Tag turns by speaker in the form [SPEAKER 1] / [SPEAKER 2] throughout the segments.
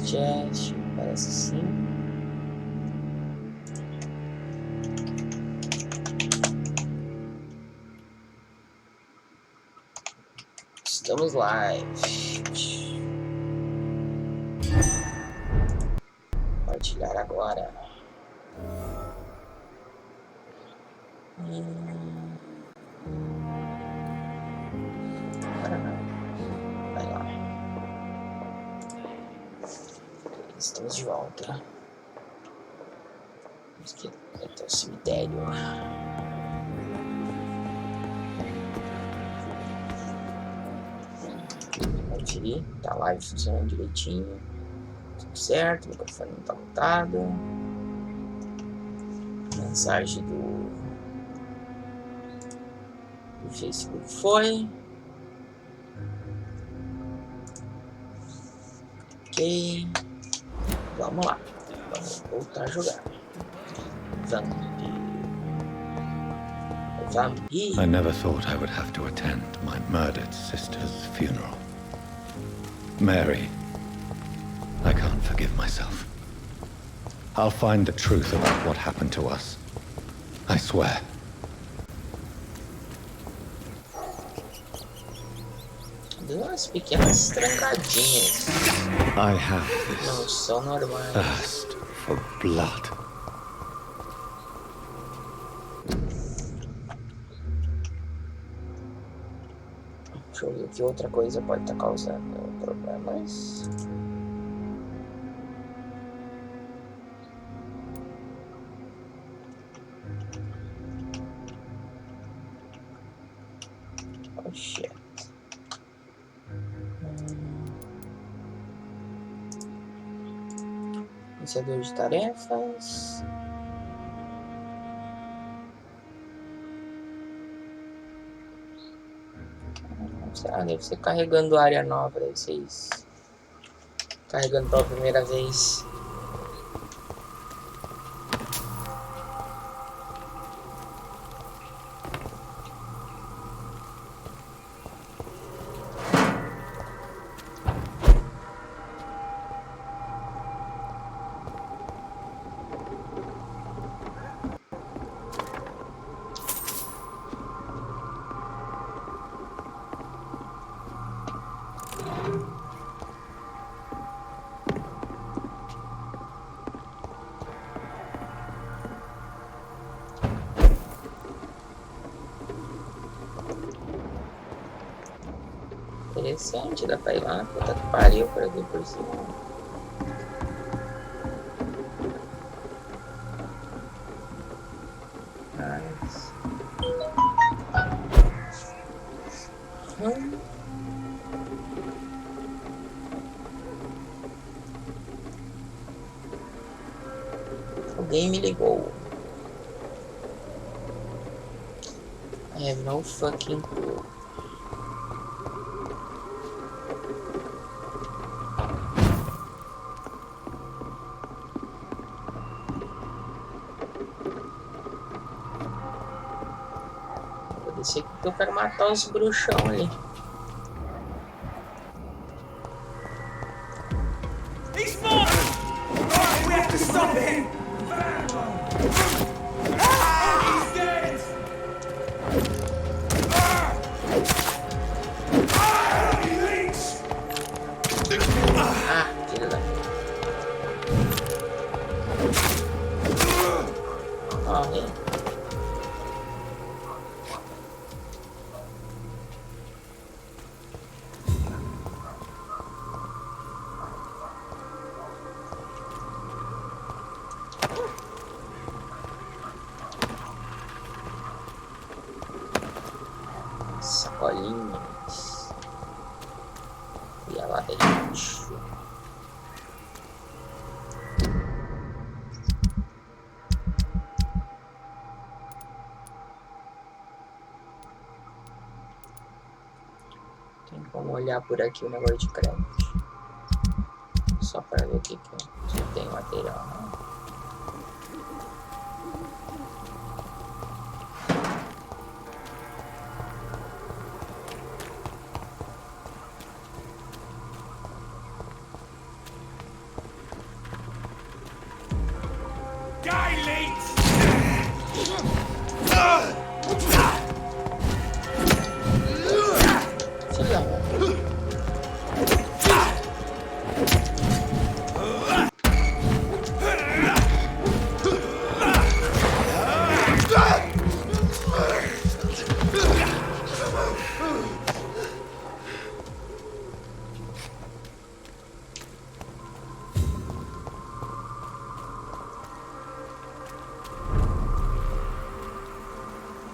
[SPEAKER 1] chest, parece sim. Estamos live. Compartilhar agora. Agora não. Vai lá. Estamos de volta. Vamos aqui até o cemitério. Conferir. Tá a live funcionando direitinho. Tudo certo. O microfone não tá mutado. Mensagem do Facebook foi. Ok. Vamos lá. Vamos voltar a jogar. Vampyr.
[SPEAKER 2] I never thought I would have to attend my murdered sister's funeral. Mary, I can't forgive myself. I'll find the truth about what happened to us. I swear.
[SPEAKER 1] Deu umas pequenas trancadinhas.
[SPEAKER 2] I have
[SPEAKER 1] Não
[SPEAKER 2] this
[SPEAKER 1] são normais.
[SPEAKER 2] thirst for blood.
[SPEAKER 1] Deixa eu ver que outra coisa pode estar causando problemas. Oh shit. Iniciador de tarefas. Ah, deve ser carregando área nova, deve ser isso. Carregando pela primeira vez. Interessante, dá pra ir lá, puta que pariu pra ver por cima. Mas... Alguém me ligou. I have no fucking clue. Vou descer aqui que eu quero matar os bruxão ali.
[SPEAKER 3] He's fallen! We have to stop him! He's dead! He leaks!
[SPEAKER 1] Ah, filho da... Morre. Sacolinhas. E a lá dentro. Tem como olhar por aqui o negócio de crente. Só para ver o que se tem material, né?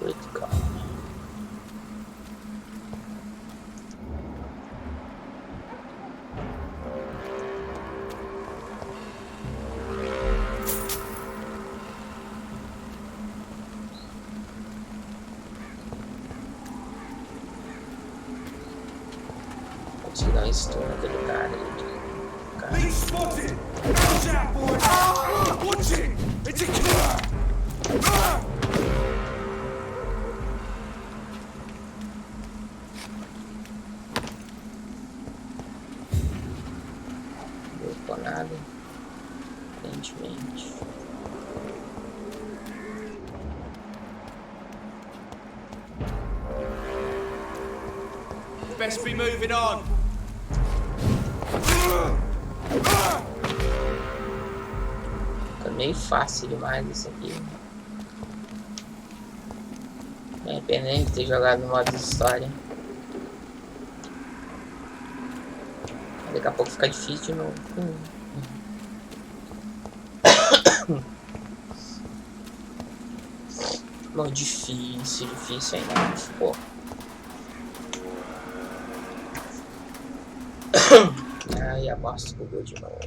[SPEAKER 1] Critical. Vou te dar um stun naquele cara ali.
[SPEAKER 3] Least spotted! Watch out, boys! Watch it! It's a killer!
[SPEAKER 1] Não ficou nada. Aparentemente.
[SPEAKER 3] Best be moving on!
[SPEAKER 1] Fica meio fácil demais isso aqui. É independente de ter jogado no modo história. Daqui a pouco fica difícil de novo. Bom, difícil ainda não ficou. Ai, a bosta bugou de novo.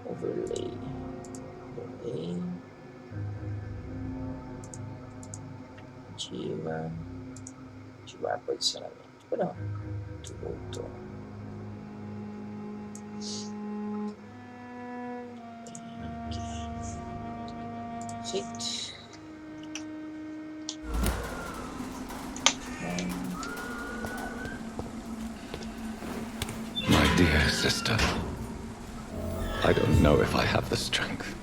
[SPEAKER 1] Overlay. Ativar posicionamento. Pronto, voltou. Gente.
[SPEAKER 2] My dear sister, I don't know if I have the strength.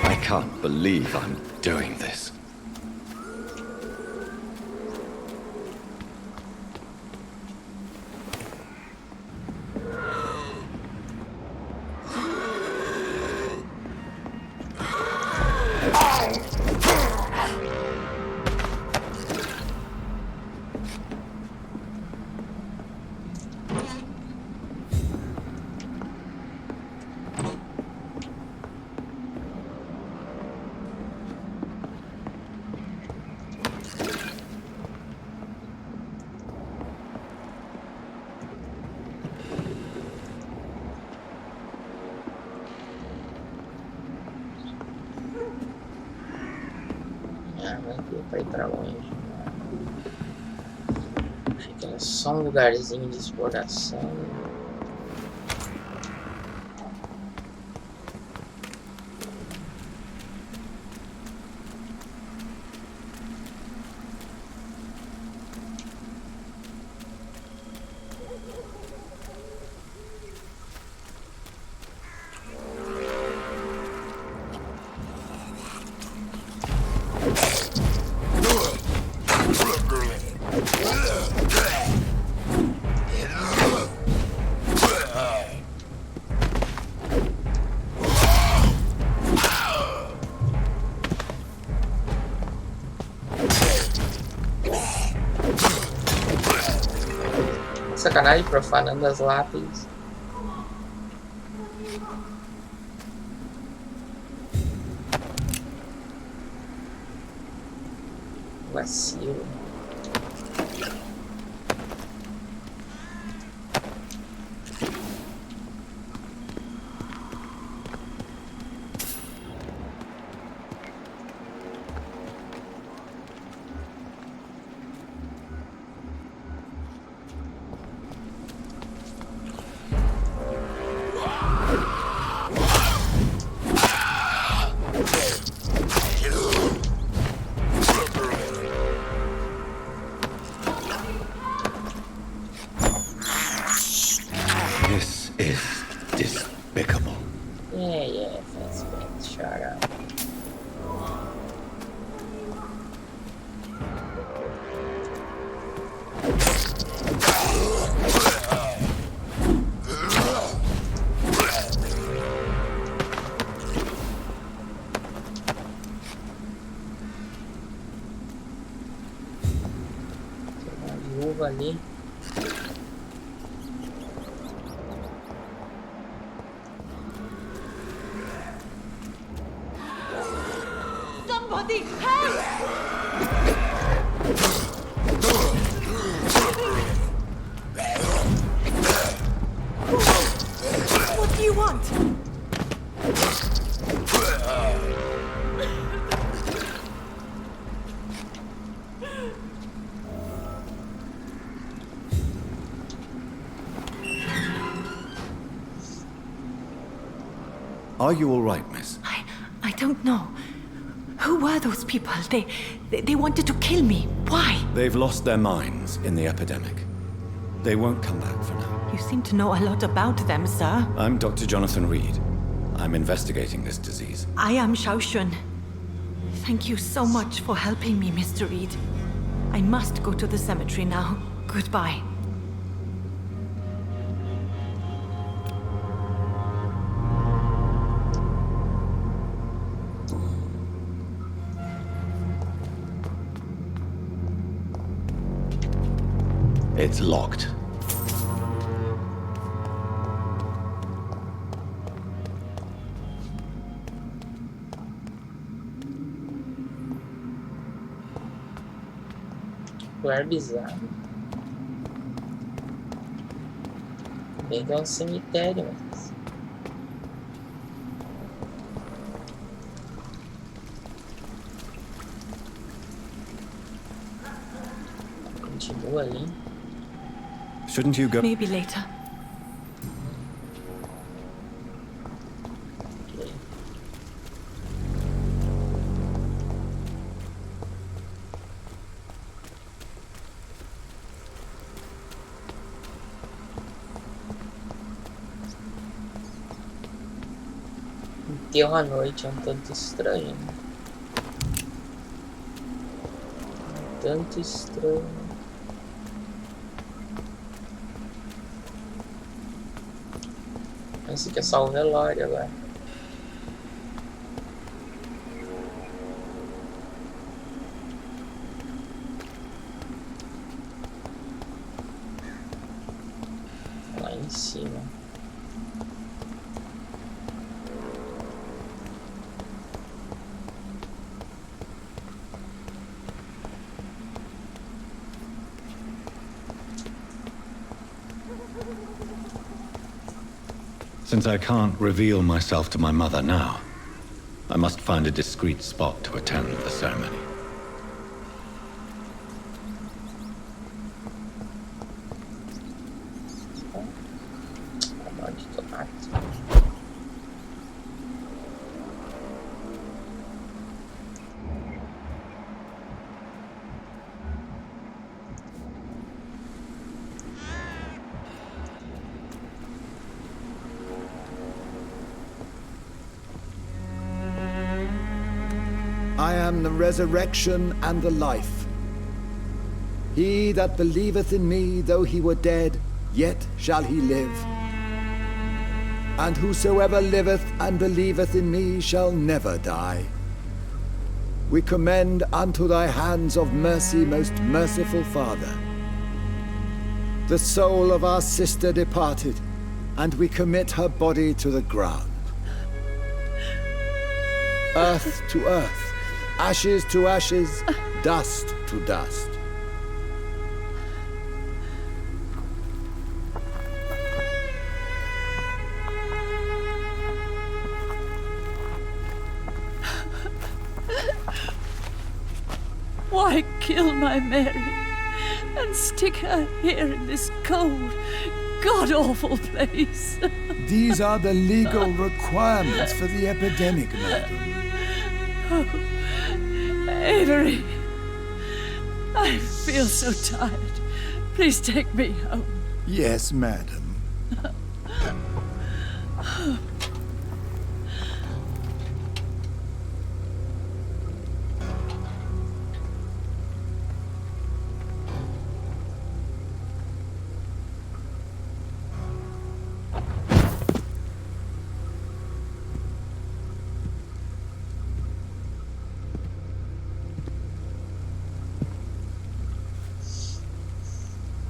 [SPEAKER 2] I can't believe I'm doing this.
[SPEAKER 1] Pra ir pra longe. Achei que era só um lugarzinho de exploração. Sacanagem, profanando as lápides. Vacilo.
[SPEAKER 2] This is despicable.
[SPEAKER 1] Yeah, that's bad. Shut up. Tem uma viúva ali.
[SPEAKER 4] Somebody help! What do you want?
[SPEAKER 2] Are you all right, miss?
[SPEAKER 4] I don't know. Who were those people? They wanted to kill me. Why?
[SPEAKER 2] They've lost their minds in the epidemic. They won't come back for now.
[SPEAKER 4] You seem to know a lot about them, sir.
[SPEAKER 2] I'm Dr. Jonathan Reed. I'm investigating this disease.
[SPEAKER 4] I am Shaoshun. Thank you so much for helping me, Mr. Reed. I must go to the cemetery now. Goodbye.
[SPEAKER 2] It's locked.
[SPEAKER 1] Lugar bizarro. Bem que é um cemitério, mas... Continua ali.
[SPEAKER 2] Shouldn't you go?
[SPEAKER 4] Maybe later.
[SPEAKER 1] Ok. Enterro à noite é um tanto estranho, né? Um tanto estranho. Esse aqui é só o velório agora. Lá em cima.
[SPEAKER 2] Since I can't reveal myself to my mother now, I must find a discreet spot to attend the ceremony.
[SPEAKER 1] Maldito rato.
[SPEAKER 5] I am the resurrection and the life. He that believeth in me, though he were dead, yet shall he live. And whosoever liveth and believeth in me shall never die. We commend unto thy hands of mercy, most merciful Father, the soul of our sister departed, and we commit her body to the ground. Earth to earth, ashes to ashes, dust to dust.
[SPEAKER 6] Why kill my Mary and stick her here in this cold, god-awful place?
[SPEAKER 5] These are the legal requirements for the epidemic, madam.
[SPEAKER 6] Avery, I feel so tired. Please take me home.
[SPEAKER 5] Yes, madam.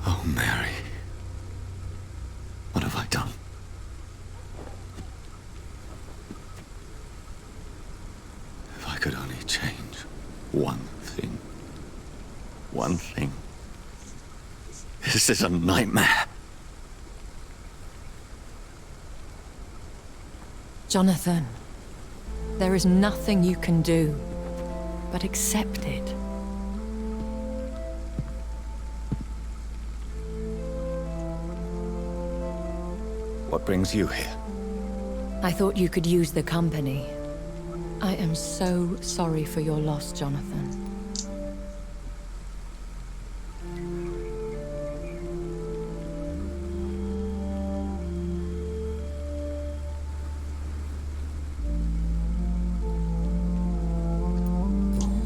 [SPEAKER 2] Oh, Mary. What have I done? If I could only change one thing. One thing. This is a nightmare.
[SPEAKER 4] Jonathan, there is nothing you can do but accept it.
[SPEAKER 2] What brings you here?
[SPEAKER 4] I thought you could use the company. I am so sorry for your loss, Jonathan.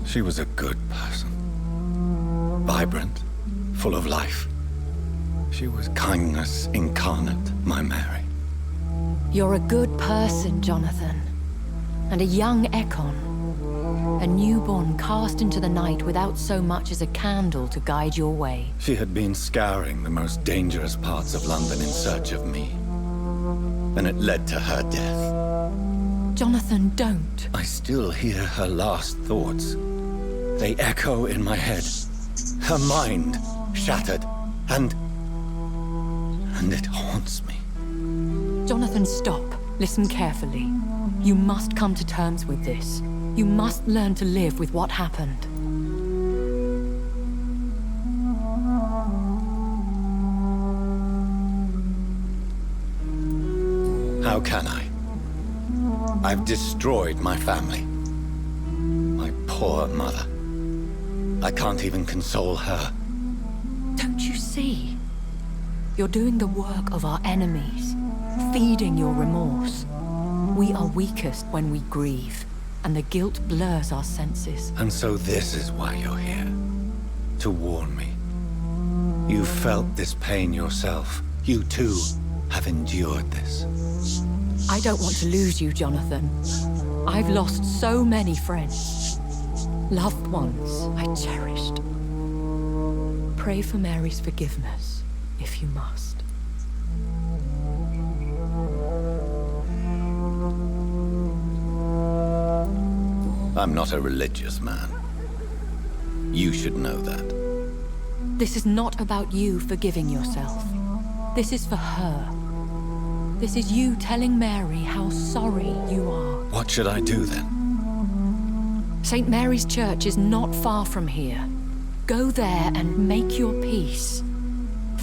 [SPEAKER 2] She was a good person. Vibrant, full of life. She was kindness incarnate, my Mary.
[SPEAKER 4] You're a good person, Jonathan. And a young Ekon. A newborn cast into the night without so much as a candle to guide your way.
[SPEAKER 2] She had been scouring the most dangerous parts of London in search of me. And it led to her death.
[SPEAKER 4] Jonathan, don't.
[SPEAKER 2] I still hear her last thoughts. They echo in my head. Her mind shattered, and it haunts me.
[SPEAKER 4] Jonathan, stop. Listen carefully. You must come to terms with this. You must learn to live with what happened.
[SPEAKER 2] How can I? I've destroyed my family. My poor mother. I can't even console her.
[SPEAKER 4] Don't you see? You're doing the work of our enemies, feeding your remorse. We are weakest when we grieve, and the guilt blurs our senses.
[SPEAKER 2] And so this is why you're here. To warn me. You've felt this pain yourself. You too have endured this.
[SPEAKER 4] I don't want to lose you, Jonathan. I've lost so many friends. Loved ones I cherished. Pray for Mary's forgiveness, if you must.
[SPEAKER 2] I'm not a religious man. You should know that.
[SPEAKER 4] This is not about you forgiving yourself. This is for her. This is you telling Mary how sorry you are.
[SPEAKER 2] What should I do then?
[SPEAKER 4] St. Mary's Church is not far from here. Go there and make your peace.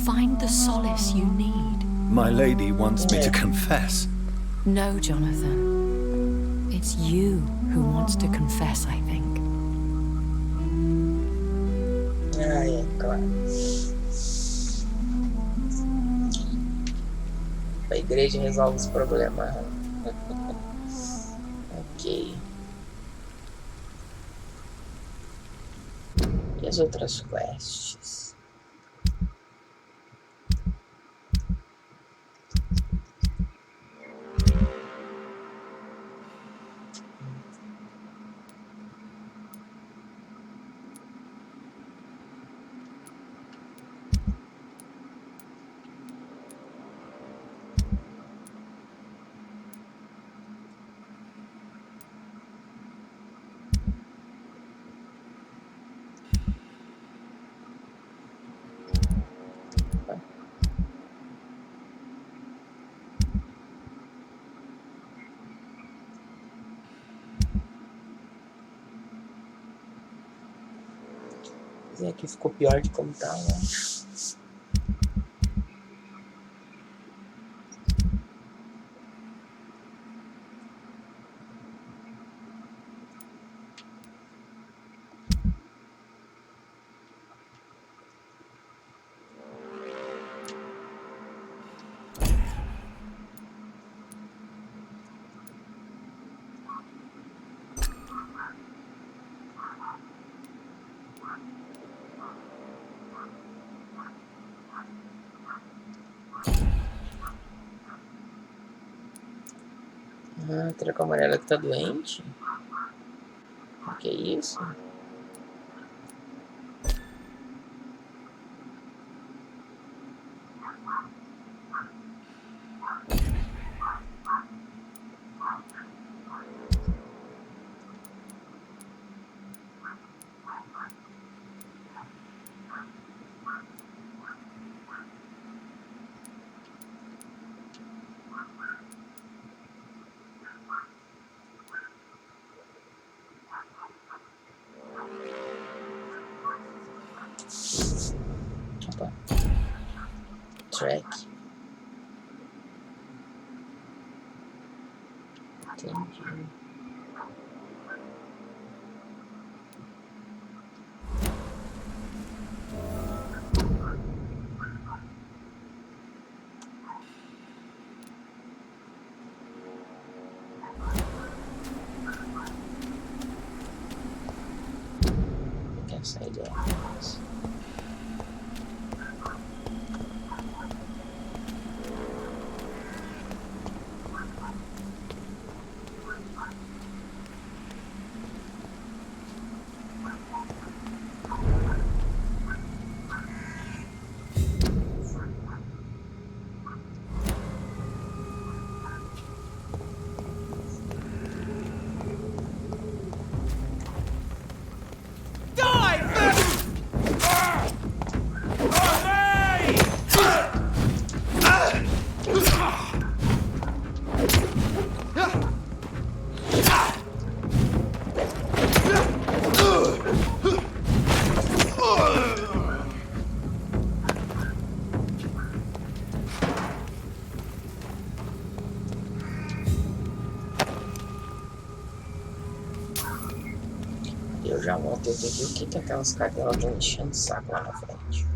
[SPEAKER 4] Find the solace you need.
[SPEAKER 2] My lady wants me to confess.
[SPEAKER 4] No, Jonathan. It's you who wants to confess, I think.
[SPEAKER 1] É claro. A igreja resolve esse problema. Ok. E as outras quests? E aqui ficou pior de como tá, né? Ah, a treca amarela que tá doente? O que é isso? Opa. Track. Entendi. Quer sair de lá? Eu já volto aqui ver o que aquelas cadelas estão enchendo o saco lá na frente.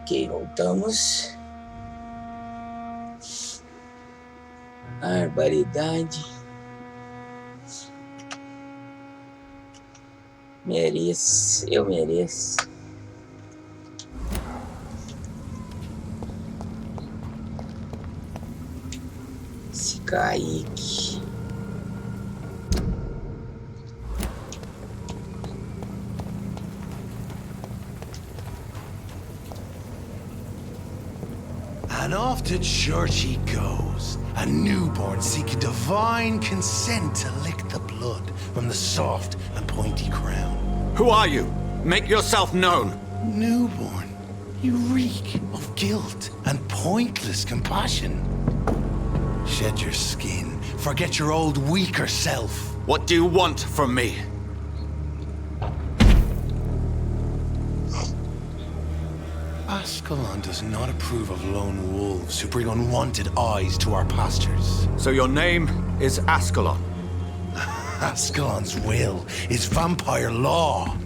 [SPEAKER 1] Ok, voltamos. Barbaridade. Mereço, eu mereço. Esse Kaique.
[SPEAKER 3] And off to church he goes, a newborn seeking divine consent to lick the blood from the soft and pointy crown.
[SPEAKER 7] Who are you? Make yourself known.
[SPEAKER 3] Newborn, you reek of guilt and pointless compassion. Shed your skin. Forget your old, weaker self.
[SPEAKER 7] What do you want from me?
[SPEAKER 3] Ascalon does not approve of lone wolves who bring unwanted eyes to our pastures.
[SPEAKER 7] So your name is Ascalon.
[SPEAKER 3] Ascalon's will is vampire law.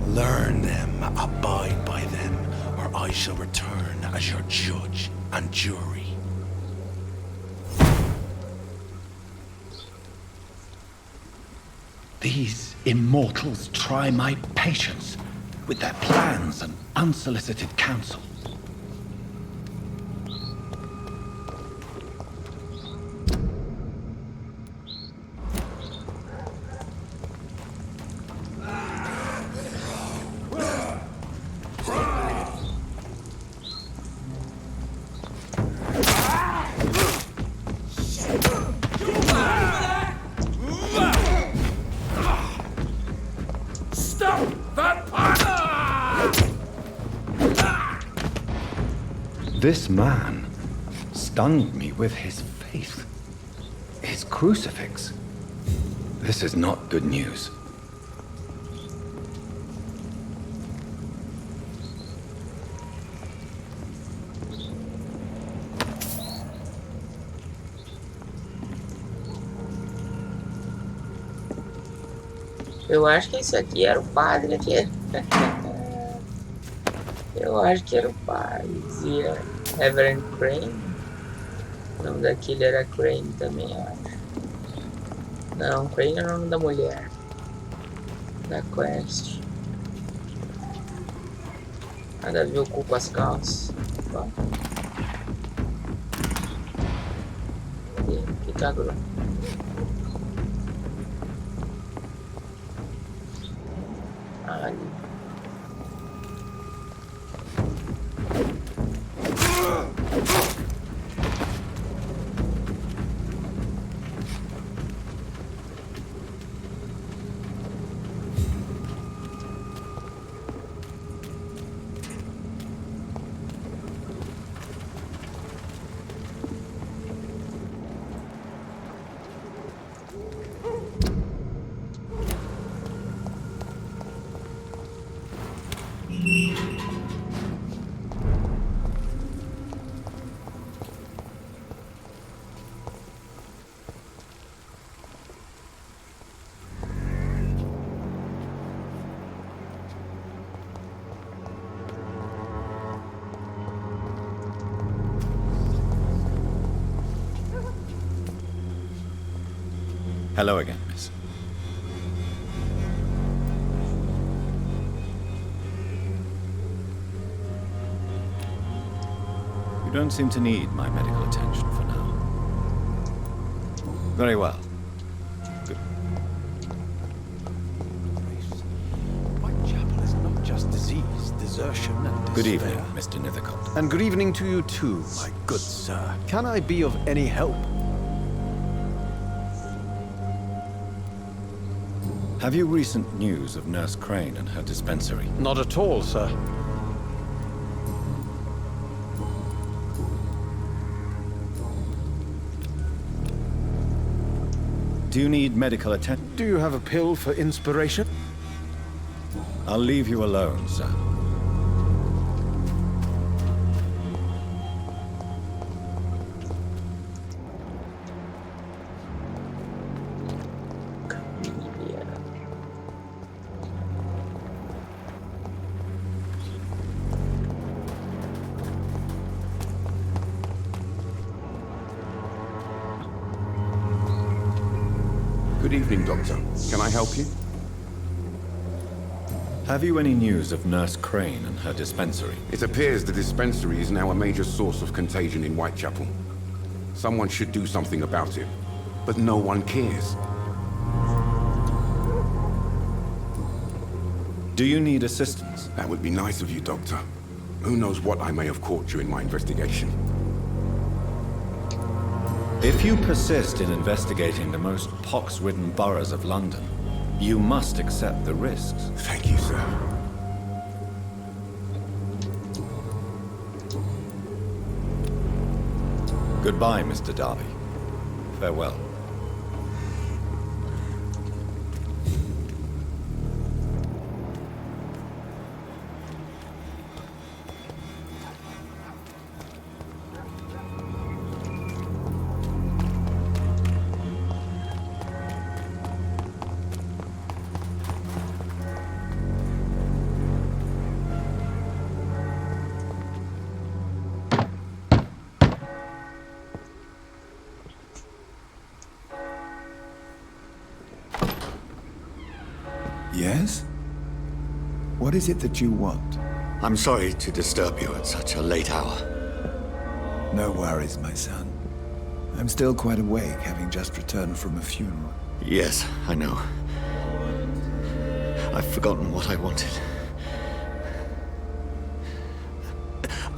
[SPEAKER 3] Learn them, abide by them, or I shall return as your judge and jury.
[SPEAKER 2] These immortals try my patience with their plans and unsolicited counsel. This man stunned me with his faith. His crucifix. This is not good news.
[SPEAKER 1] Eu acho que esse aqui era o padre aqui. Eu acho que era o padre. Dizia Reverend Crane. O nome daquele era Crane também, eu acho. Não, Crane é o nome da mulher. Da quest. Nada a ver o cu com as calças. Ó. Que cagou. Ali.
[SPEAKER 2] Hello again, miss. You don't seem to need my medical attention for now. Very well. Good.
[SPEAKER 8] Whitechapel is not just disease, desertion, and
[SPEAKER 2] Good
[SPEAKER 8] despair.
[SPEAKER 2] evening, Mr. Nethercott.
[SPEAKER 8] And good evening to you too, my good sir. Can I be of any help?
[SPEAKER 2] Have you recent news of Nurse Crane and her dispensary?
[SPEAKER 8] Not at all, sir.
[SPEAKER 2] Do you need medical attention?
[SPEAKER 8] Do you have a pill for inspiration?
[SPEAKER 2] I'll leave you alone, sir.
[SPEAKER 9] Good evening, Doctor. Can I help you?
[SPEAKER 2] Have you any news of Nurse Crane and her dispensary?
[SPEAKER 9] It appears the dispensary is now a major source of contagion in Whitechapel. Someone should do something about it, but no one cares.
[SPEAKER 2] Do you need assistance?
[SPEAKER 9] That would be nice of you, Doctor. Who knows what I may have caught during my investigation.
[SPEAKER 2] If you persist in investigating the most pox-ridden boroughs of London, You must accept the risks.
[SPEAKER 3] Thank you, sir.
[SPEAKER 2] Goodbye, Mr. Darby. Farewell.
[SPEAKER 5] Yes? What is it that you want?
[SPEAKER 7] I'm sorry to disturb you at such a late hour.
[SPEAKER 5] No worries, my son. I'm still quite awake, having just returned from a funeral.
[SPEAKER 7] Yes, I know. I've forgotten what I wanted.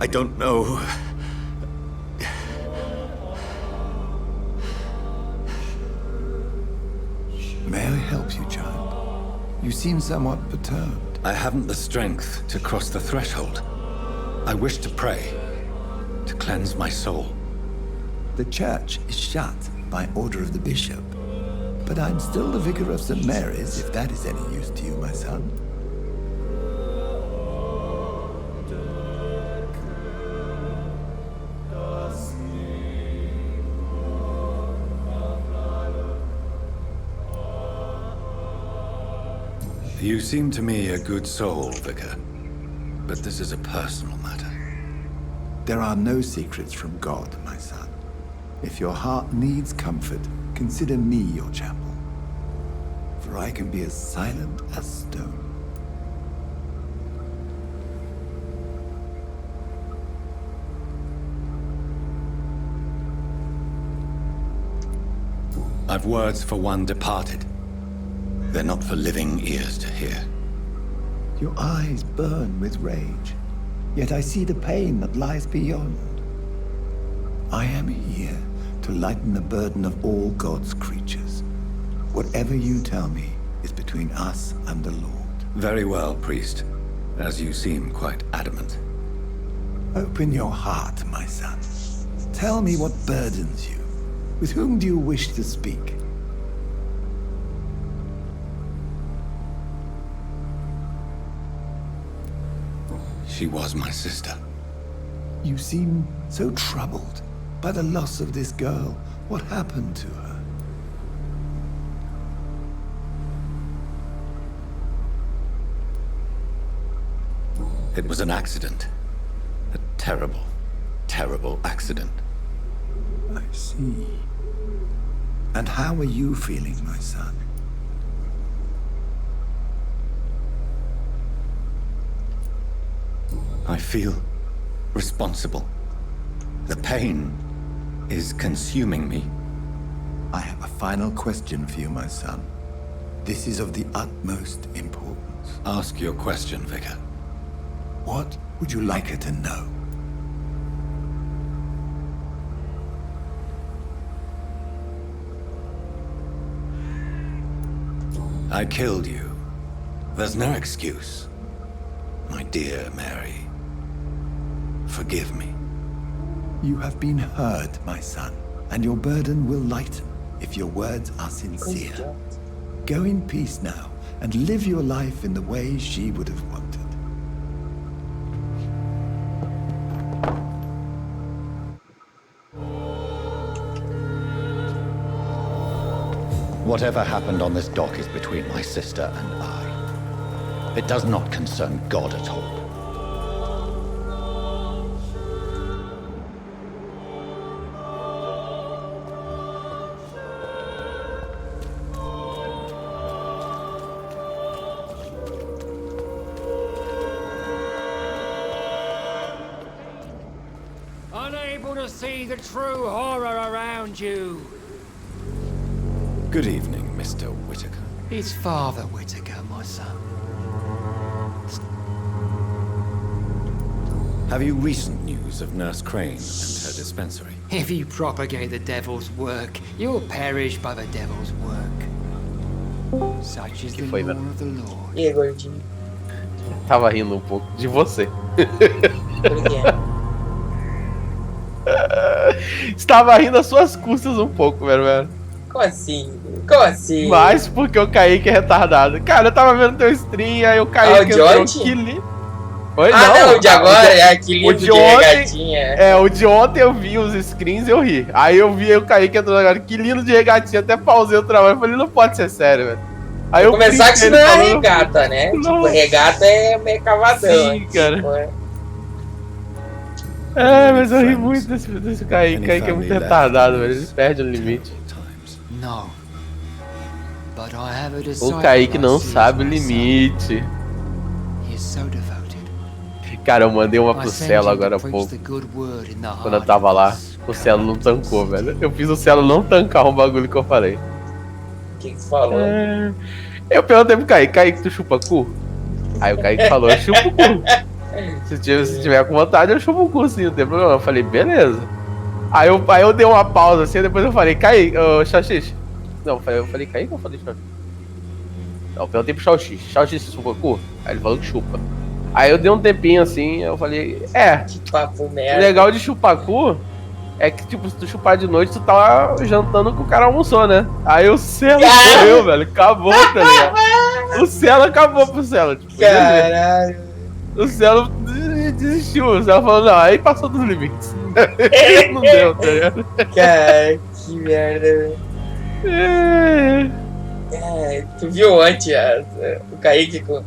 [SPEAKER 7] I don't know.
[SPEAKER 5] May I help you, child? You seem somewhat perturbed.
[SPEAKER 2] I haven't the strength to cross the threshold. I wish to pray, to cleanse my soul.
[SPEAKER 5] The church is shut by order of the bishop. But I'm still the vicar of St. Mary's, if that is any use to you, my son.
[SPEAKER 2] You seem to me a good soul, Vicar. But this is a personal matter.
[SPEAKER 5] There are no secrets from God, my son. If your heart needs comfort, consider me your chapel. For I can be as silent as stone.
[SPEAKER 2] I've words for one departed. They're not for living ears to hear.
[SPEAKER 5] Your eyes burn with rage, yet I see the pain that lies beyond. I am here to lighten the burden of all God's creatures. Whatever you tell me is between us and the Lord.
[SPEAKER 2] Very well, priest, as you seem quite adamant.
[SPEAKER 5] Open your heart, my son. Tell me what burdens you. With whom do you wish to speak?
[SPEAKER 2] She was my sister.
[SPEAKER 5] You seem so troubled by the loss of this girl. What happened to her?
[SPEAKER 2] It was an accident. A terrible, terrible accident.
[SPEAKER 5] I see. And how are you feeling, my son?
[SPEAKER 2] I feel responsible. The pain is consuming me.
[SPEAKER 5] I have a final question for you, my son. This is of the utmost importance.
[SPEAKER 2] Ask your question, Vicar.
[SPEAKER 5] What would you like her to know?
[SPEAKER 2] I killed you. There's no excuse. My dear Mary, forgive me.
[SPEAKER 5] You have been heard, my son, and your burden will lighten if your words are sincere. Go in peace now, and live your life in the way she would have wanted.
[SPEAKER 2] Whatever happened on this dock is between my sister and I. It does not concern God at all.
[SPEAKER 10] Unable to see the true horror around you.
[SPEAKER 2] Good evening, Mr. Whitaker.
[SPEAKER 10] It's Father Whitaker, my son.
[SPEAKER 2] Have you recent news of Nurse Crane and her dispensary?
[SPEAKER 10] If you propagate the devil's work, you'll perish by the devil's work. Such is
[SPEAKER 11] Que
[SPEAKER 10] the
[SPEAKER 11] foi,
[SPEAKER 10] law
[SPEAKER 11] velho?
[SPEAKER 10] of the Lord.
[SPEAKER 1] E aí, gordinho?
[SPEAKER 11] Tava rindo um pouco de você.
[SPEAKER 1] Por quê?
[SPEAKER 11] Estava rindo às suas custas um pouco, velho.
[SPEAKER 1] Como assim? Como assim?
[SPEAKER 11] Mas porque o Kaique é retardado. Cara, eu tava vendo teu stream, aí o
[SPEAKER 1] Ah, o
[SPEAKER 11] Kaique
[SPEAKER 1] de
[SPEAKER 11] entrou.
[SPEAKER 1] ontem?
[SPEAKER 11] Que lindo. Oi,
[SPEAKER 1] Ah, não, o de agora é aquele
[SPEAKER 11] o
[SPEAKER 1] lindo
[SPEAKER 11] de
[SPEAKER 1] de
[SPEAKER 11] ontem,
[SPEAKER 1] regatinha.
[SPEAKER 11] É, o de ontem eu vi os screens e eu ri. Aí eu vi o Kaique entrando agora. Que lindo de regatinha. Até pausei o trabalho. Falei, não pode ser sério, velho. Aí eu
[SPEAKER 1] começar que isso
[SPEAKER 11] ele
[SPEAKER 1] não é
[SPEAKER 11] falando,
[SPEAKER 1] regata, né?
[SPEAKER 11] Não.
[SPEAKER 1] Tipo, regata é meio cavadão.
[SPEAKER 11] Sim, cara.
[SPEAKER 1] Tipo,
[SPEAKER 11] É, mas eu ri muito desse Kaique. Kaique é muito retardado, velho. Ele perde o limite.
[SPEAKER 10] No. But I have a
[SPEAKER 11] O
[SPEAKER 10] disciple
[SPEAKER 11] Kaique não
[SPEAKER 10] I see
[SPEAKER 11] sabe o
[SPEAKER 10] as my son.
[SPEAKER 11] limite.
[SPEAKER 10] He is so devoted.
[SPEAKER 11] Cara, eu mandei uma
[SPEAKER 10] I
[SPEAKER 11] pro
[SPEAKER 10] sent
[SPEAKER 11] Celo
[SPEAKER 10] him
[SPEAKER 11] agora há
[SPEAKER 10] to preach
[SPEAKER 11] pouco.
[SPEAKER 10] the good word in the
[SPEAKER 11] Quando eu
[SPEAKER 10] heart
[SPEAKER 11] tava
[SPEAKER 10] of
[SPEAKER 11] lá,
[SPEAKER 10] this
[SPEAKER 11] o Celo não tancou, velho. Eu fiz o Celo não tancar um bagulho que eu falei.
[SPEAKER 1] o que você falou?
[SPEAKER 11] Eu perguntei pro Kaique, Kaique, tu chupa cu? Aí o Kaique falou, eu chupo cu. Se tiver com vontade, eu chupo o cu sim, não tem problema. Eu falei, beleza. Aí eu dei uma pausa assim, depois eu falei, Kaique, Xaxix. Não, eu falei, Kaique ou eu falei Xaxix? Não, eu perguntei pro Xaxix, Xaxix, você chupa cu? Aí ele falou que chupa. Aí eu dei um tempinho assim, eu falei,
[SPEAKER 1] Que papo
[SPEAKER 11] o
[SPEAKER 1] merda.
[SPEAKER 11] legal de chupar cu é que, tipo, se tu chupar de noite, tu tá jantando com o cara almoçou, né? Aí o Celo morreu, velho, acabou, tá ligado? O Celo acabou pro Celo, tipo,
[SPEAKER 1] Caralho.
[SPEAKER 11] o Celo desistiu, o Celo falou, não, aí passou dos limites. Não deu, tá ligado?
[SPEAKER 1] Cara, que merda, velho. Tu viu ontem o Kaique com.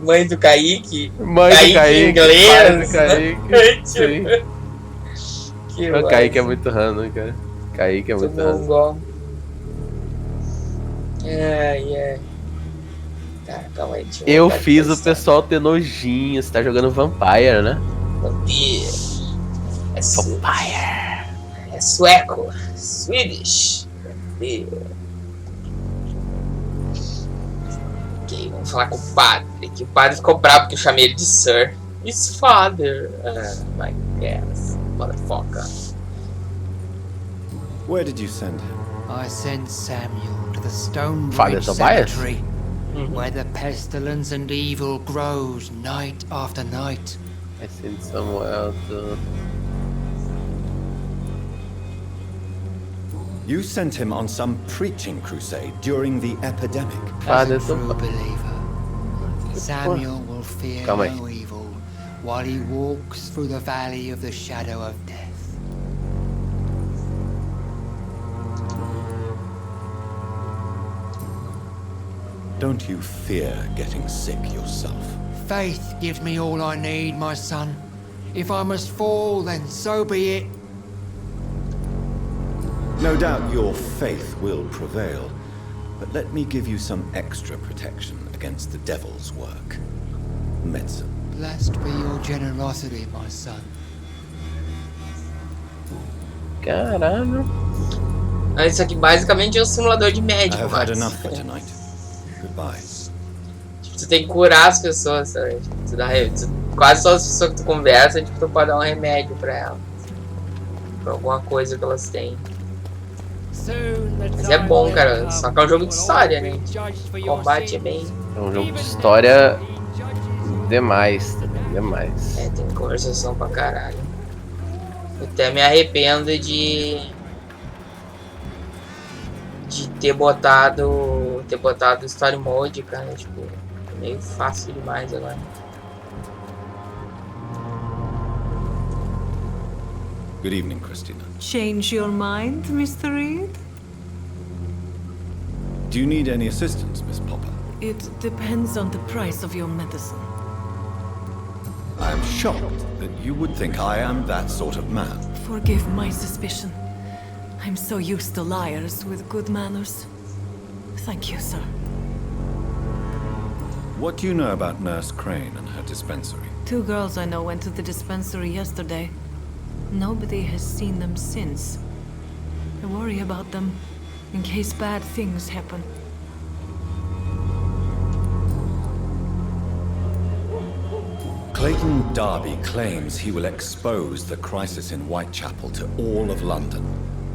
[SPEAKER 1] Mãe do Kaique.
[SPEAKER 11] Mãe do Kaique,
[SPEAKER 1] inglês.
[SPEAKER 11] pai do Kaique. Sim.
[SPEAKER 1] Que
[SPEAKER 11] O Kaique é muito random, cara. Kaique é muito random.
[SPEAKER 1] igual. Cara, calma aí, deixa
[SPEAKER 11] Eu
[SPEAKER 1] voltar de
[SPEAKER 11] fiz o
[SPEAKER 1] posição.
[SPEAKER 11] pessoal ter nojinho. Você tá jogando Vampyr, né?
[SPEAKER 1] Vampyr.
[SPEAKER 11] Vampyr.
[SPEAKER 1] É sueco. Swedish. Vampyr. Ok, vamos falar com o padre. Que o padre ficou bravo porque eu chamei ele de Sir. His father. My guess. Motherfucker.
[SPEAKER 5] Where did you send him?
[SPEAKER 10] I sent Samuel to the Stone
[SPEAKER 11] Father
[SPEAKER 10] Bridge
[SPEAKER 11] Tobias?
[SPEAKER 10] Cemetery, where the pestilence and evil grows night after night.
[SPEAKER 11] I sent Samuel to...
[SPEAKER 5] You sent him on some preaching crusade during the epidemic.
[SPEAKER 10] As a
[SPEAKER 11] Father
[SPEAKER 10] true
[SPEAKER 11] Tobias.
[SPEAKER 10] believer, Samuel will fear
[SPEAKER 11] Calma aí.
[SPEAKER 10] no evil while he walks through the valley of the shadow of death.
[SPEAKER 5] Don't you fear getting sick yourself?
[SPEAKER 10] Faith gives me all I need, my son. If I must fall, then so be it.
[SPEAKER 5] No doubt your faith will prevail, but let me give you some extra protection against the devil's work. Medicine.
[SPEAKER 10] Blessed be your generosity, my son.
[SPEAKER 11] Caralho.
[SPEAKER 1] Isso aqui basicamente é um simulador de
[SPEAKER 5] I
[SPEAKER 1] médico,
[SPEAKER 5] have had
[SPEAKER 1] mas
[SPEAKER 5] enough for tonight. Goodbye.
[SPEAKER 1] tipo, tu tem que curar as pessoas, sabe? Quase todas as pessoas que tu conversa, tipo, tu pode dar um remédio pra elas. Pra alguma coisa que elas têm. Mas é bom, cara. Só que é um jogo de história, né? O combate é bem...
[SPEAKER 11] É um jogo de história demais também, demais.
[SPEAKER 1] tem conversação pra caralho. Eu até me arrependo de ter botado Story Mode, cara. Tipo, é meio fácil demais agora.
[SPEAKER 5] Good evening, Christina.
[SPEAKER 6] Change your mind, Mr. Reed?
[SPEAKER 5] Do you need any assistance, Miss Popper?
[SPEAKER 6] It depends on the price of your medicine.
[SPEAKER 5] I am shocked that you would think I am that sort of man.
[SPEAKER 6] Forgive my suspicion. I'm so used to liars with good manners. Thank you, sir.
[SPEAKER 5] What do you know about Nurse Crane and her dispensary?
[SPEAKER 6] 2 girls I know went to the dispensary yesterday. Nobody has seen them since. I worry about them, in case bad things happen.
[SPEAKER 5] Clayton Darby claims he will expose the crisis in Whitechapel to all of London.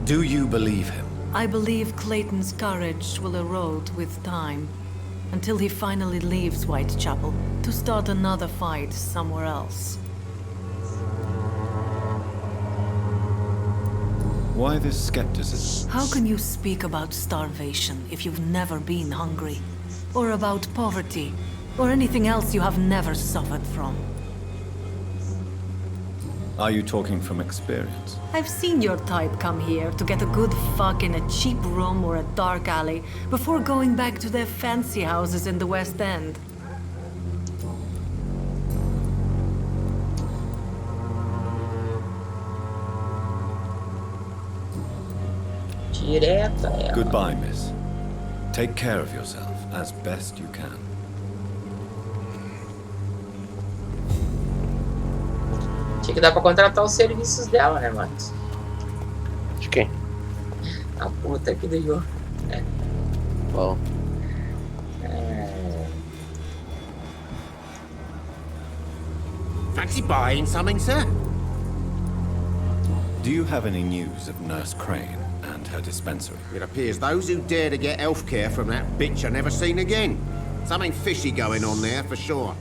[SPEAKER 5] Do you believe him?
[SPEAKER 6] I believe Clayton's courage will erode with time, until he finally leaves Whitechapel to start another fight somewhere else.
[SPEAKER 2] Why this skepticism?
[SPEAKER 6] How can you speak about starvation if you've never been hungry? Or about poverty? Or anything else you have never suffered from?
[SPEAKER 2] Are you talking from experience?
[SPEAKER 6] I've seen your type come here to get a good fuck in a cheap room or a dark alley before going back to their fancy houses in the West End.
[SPEAKER 2] Goodbye, miss. Take care of yourself as best you can.
[SPEAKER 1] Tinha que dar pra contratar os serviços dela, né, mano?
[SPEAKER 11] De quem?
[SPEAKER 1] A puta aqui do jogo.
[SPEAKER 11] Bom.
[SPEAKER 12] Fancy buying something, sir?
[SPEAKER 2] Do you have any news of Nurse Crane and her dispensary?
[SPEAKER 12] It appears those who dare to get healthcare from that bitch are never seen again. Something fishy going on there, for sure.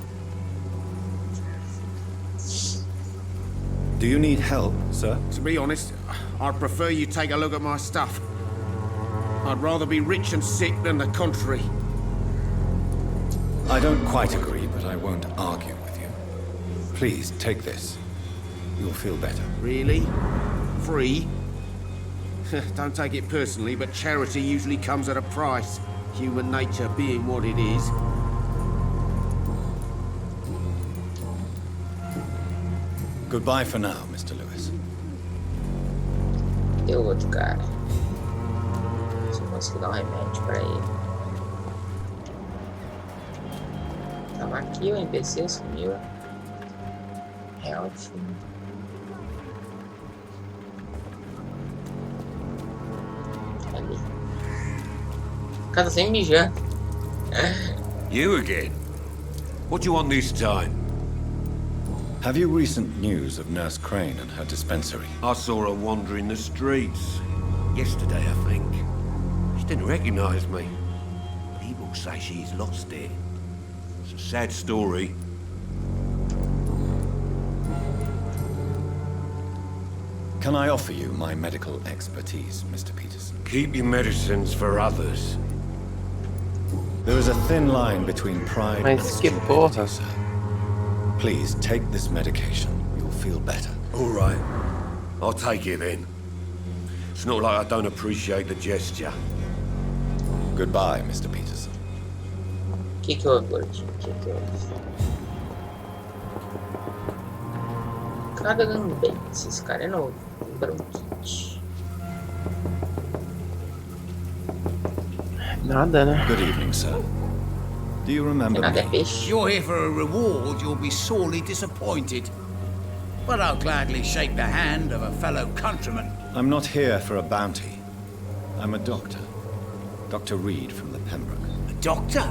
[SPEAKER 2] Do you need help, sir?
[SPEAKER 12] To be honest, I'd prefer you take a look at my stuff. I'd rather be rich and sick than the contrary.
[SPEAKER 2] I don't quite agree, but I won't argue with you. Please, take this. You'll feel better.
[SPEAKER 12] Really? Free? Don't take it personally, but charity usually comes at a price. Human nature being what it is.
[SPEAKER 2] Goodbye for now, Mr. Lewis.
[SPEAKER 1] Deu outro cara. Se eu conseguir dar um remédio pra ele. Tava aqui, o NPC sumiu. Health. Ali. O cara tá sempre mijando.
[SPEAKER 13] You again? What do you want this time?
[SPEAKER 2] Have you recent news of Nurse Crane and her dispensary?
[SPEAKER 13] I saw her wandering the streets. Yesterday, I think. She didn't recognize me. People say she's lost it. It's a sad story.
[SPEAKER 2] Can I offer you my medical expertise, Mr. Peterson?
[SPEAKER 13] Keep your medicines for others.
[SPEAKER 2] There is a thin line between pride and stupidity, sir. Please, take this medication. You'll feel better.
[SPEAKER 13] All right. I'll take it then. It's not like I don't appreciate the gesture.
[SPEAKER 2] Goodbye, Mr. Peterson.
[SPEAKER 1] Que houve, gordinho? Que houve? Cada dando bem. Esse cara é novo. Bronquite.
[SPEAKER 11] Nada, né?
[SPEAKER 2] Good evening, sir. Do you remember me?
[SPEAKER 12] If you're here for a reward, you'll be sorely disappointed. But I'll gladly shake the hand of a fellow countryman.
[SPEAKER 2] I'm not here for a bounty. I'm a doctor. Dr. Reed from the Pembroke.
[SPEAKER 12] A doctor?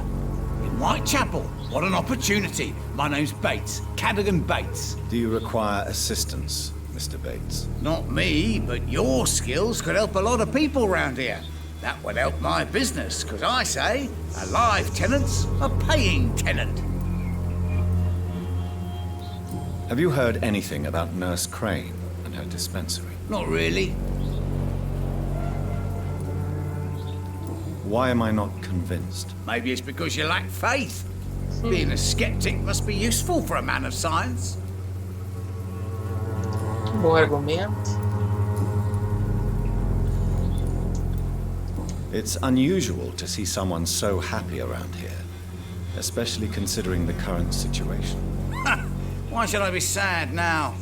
[SPEAKER 12] In Whitechapel? What an opportunity. My name's Bates. Cadogan Bates.
[SPEAKER 2] Do you require assistance, Mr. Bates?
[SPEAKER 12] Not me, but your skills could help a lot of people round here. That would help my business, because I say, a live tenant's a paying tenant.
[SPEAKER 2] Have you heard anything about Nurse Crane and her dispensary?
[SPEAKER 12] Not really.
[SPEAKER 2] Why am I not convinced?
[SPEAKER 12] Maybe it's because you lack faith. Being a skeptic must be useful for a man of science.
[SPEAKER 1] Bom argumento.
[SPEAKER 2] It's unusual to see someone so happy around here, especially considering the current situation.
[SPEAKER 12] Why should I be sad now?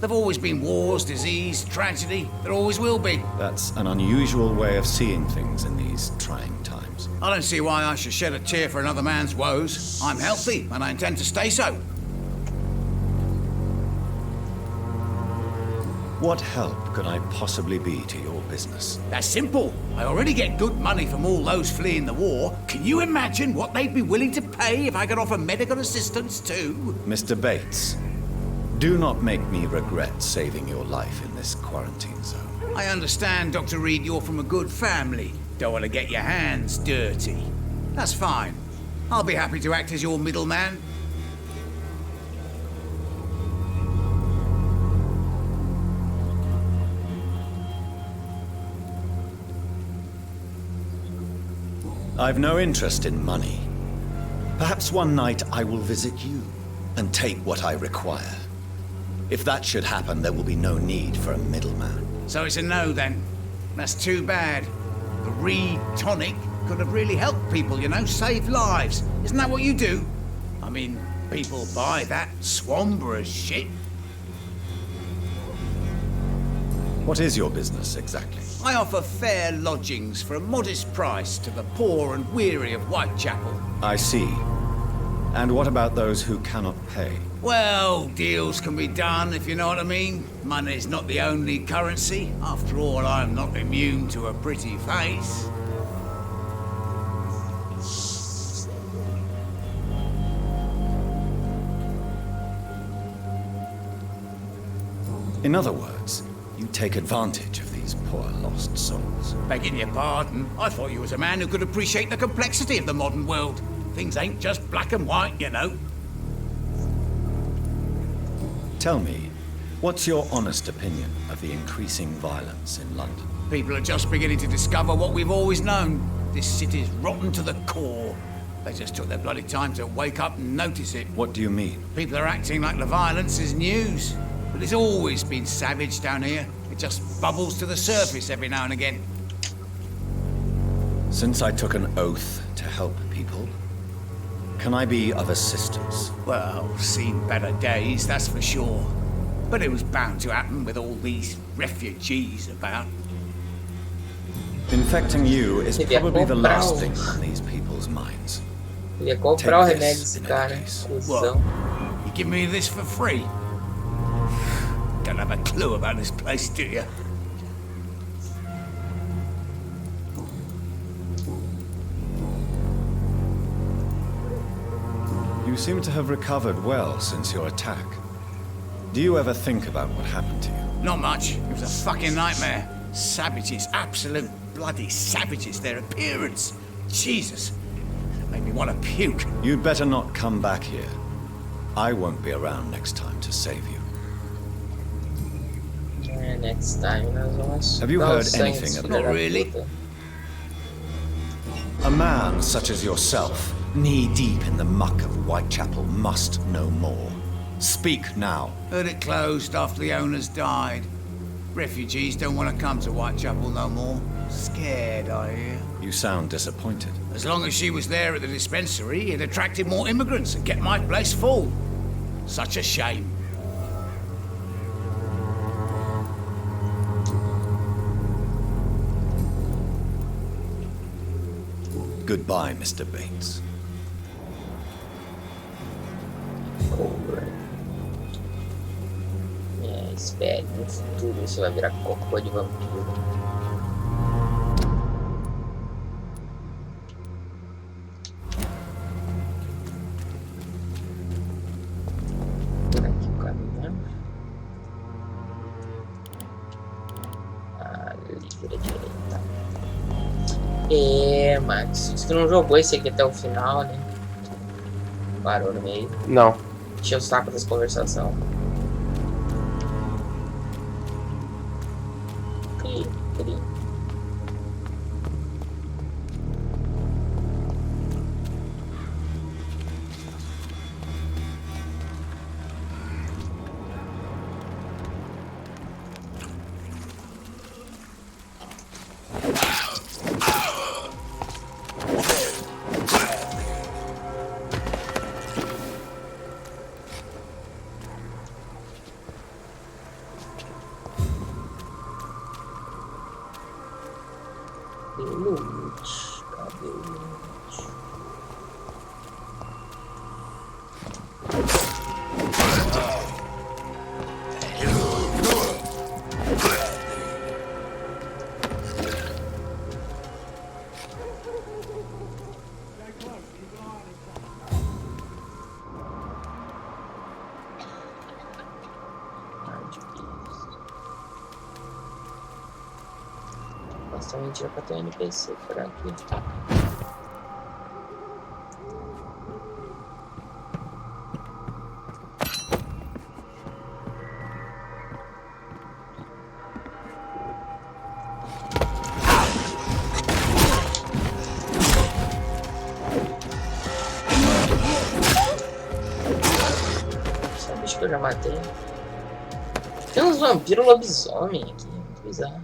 [SPEAKER 12] There've always been wars, disease, tragedy. There always will be.
[SPEAKER 2] That's an unusual way of seeing things in these trying times.
[SPEAKER 12] I don't see why I should shed a tear for another man's woes. I'm healthy, and I intend to stay so.
[SPEAKER 2] What help could I possibly be to your business?
[SPEAKER 12] That's simple. I already get good money from all those fleeing the war. Can you imagine what they'd be willing to pay if I could offer medical assistance too?
[SPEAKER 2] Mr. Bates, do not make me regret saving your life in this quarantine zone.
[SPEAKER 12] I understand, Dr. Reed, you're from a good family. Don't want to get your hands dirty. That's fine. I'll be happy to act as your middleman.
[SPEAKER 2] I've no interest in money. Perhaps one night I will visit you and take what I require. If that should happen, there will be no need for a middleman.
[SPEAKER 12] So it's a no, then. That's too bad. The Reed tonic could have really helped people, you know, saved lives. Isn't that what you do? I mean, people buy that Swambra shit.
[SPEAKER 2] What is your business, exactly?
[SPEAKER 12] I offer fair lodgings for a modest price to the poor and weary of Whitechapel.
[SPEAKER 2] I see. And what about those who cannot pay?
[SPEAKER 12] Well, deals can be done, if you know what I mean. Money's not the only currency. After all, I'm not immune to a pretty face.
[SPEAKER 2] In other words, you take advantage of these poor lost souls.
[SPEAKER 12] Begging your pardon, I thought you was a man who could appreciate the complexity of the modern world. Things ain't just black and white, you know.
[SPEAKER 2] Tell me, what's your honest opinion of the increasing violence in London?
[SPEAKER 12] People are just beginning to discover what we've always known. This city's rotten to the core. They just took their bloody time to wake up and notice it.
[SPEAKER 2] What do you mean?
[SPEAKER 12] People are acting like the violence is news. But it's always been savage down here. It just bubbles to the surface every now and again.
[SPEAKER 2] Since I took an oath to help people, can I be of assistance?
[SPEAKER 12] Well, seen better days, that's for sure. But it was bound to happen with all these refugees about.
[SPEAKER 2] Infecting you is probably the last thing on these people's minds.
[SPEAKER 1] Queria comprar o remédio desse cara, cuzão.
[SPEAKER 12] You give me this for free? Don't have a clue about this place, do you?
[SPEAKER 2] You seem to have recovered well since your attack. Do you ever think about what happened to you?
[SPEAKER 12] Not much. It was a fucking nightmare. Savages, absolute bloody savages. Their appearance. Jesus. It made me want to puke.
[SPEAKER 2] You'd better not come back here. I won't be around next time to save you.
[SPEAKER 1] Next time, nós vamos.
[SPEAKER 2] Have you heard anything of
[SPEAKER 12] Not really.
[SPEAKER 2] A man such as yourself, knee-deep in the muck of Whitechapel, must know more. Speak now.
[SPEAKER 12] Heard it closed after the owners died. Refugees don't want to come to Whitechapel no more. Scared, I hear.
[SPEAKER 2] You sound disappointed.
[SPEAKER 12] As long as she was there at the dispensary, it attracted more immigrants and kept my place full. Such a shame.
[SPEAKER 2] Goodbye, Mr. Bates.
[SPEAKER 1] Espere, no futuro você vai virar cocô de vampiro. Por aqui o caminho. Ali, vira direita. Max, se tu não jogou esse aqui até o final, né? Parou no meio.
[SPEAKER 11] Não.
[SPEAKER 1] Encheu o saco das conversações. Justamente era pra ter um NPC por aqui. Esse é o bicho que eu já matei. Tem uns vampiros lobisomem aqui, muito bizarro.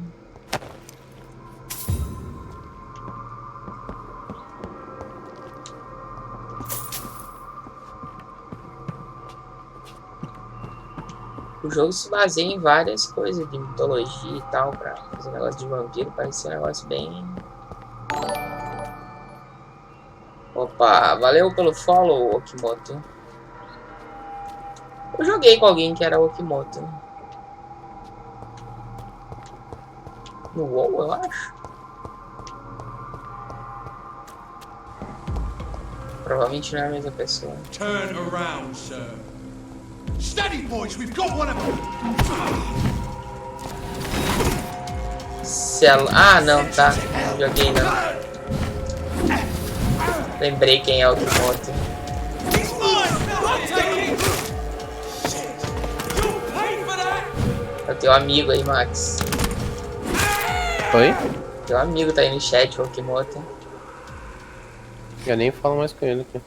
[SPEAKER 1] O jogo se baseia em várias coisas de mitologia e tal, pra fazer negócio de vampiro, parece ser um negócio bem... Opa, valeu pelo follow, Okimoto. Eu joguei com alguém que era Okimoto. No WoW, eu acho. Provavelmente não é a mesma pessoa.
[SPEAKER 14] Turn around, sir. Steady, boys, we've got one of them.
[SPEAKER 1] Ah, não, tá. Não joguei, não. Lembrei quem é o Okimoto. É o teu amigo aí, Max.
[SPEAKER 11] Oi?
[SPEAKER 1] Teu amigo tá aí no chat, o Okimoto.
[SPEAKER 11] Eu nem falo mais com ele aqui.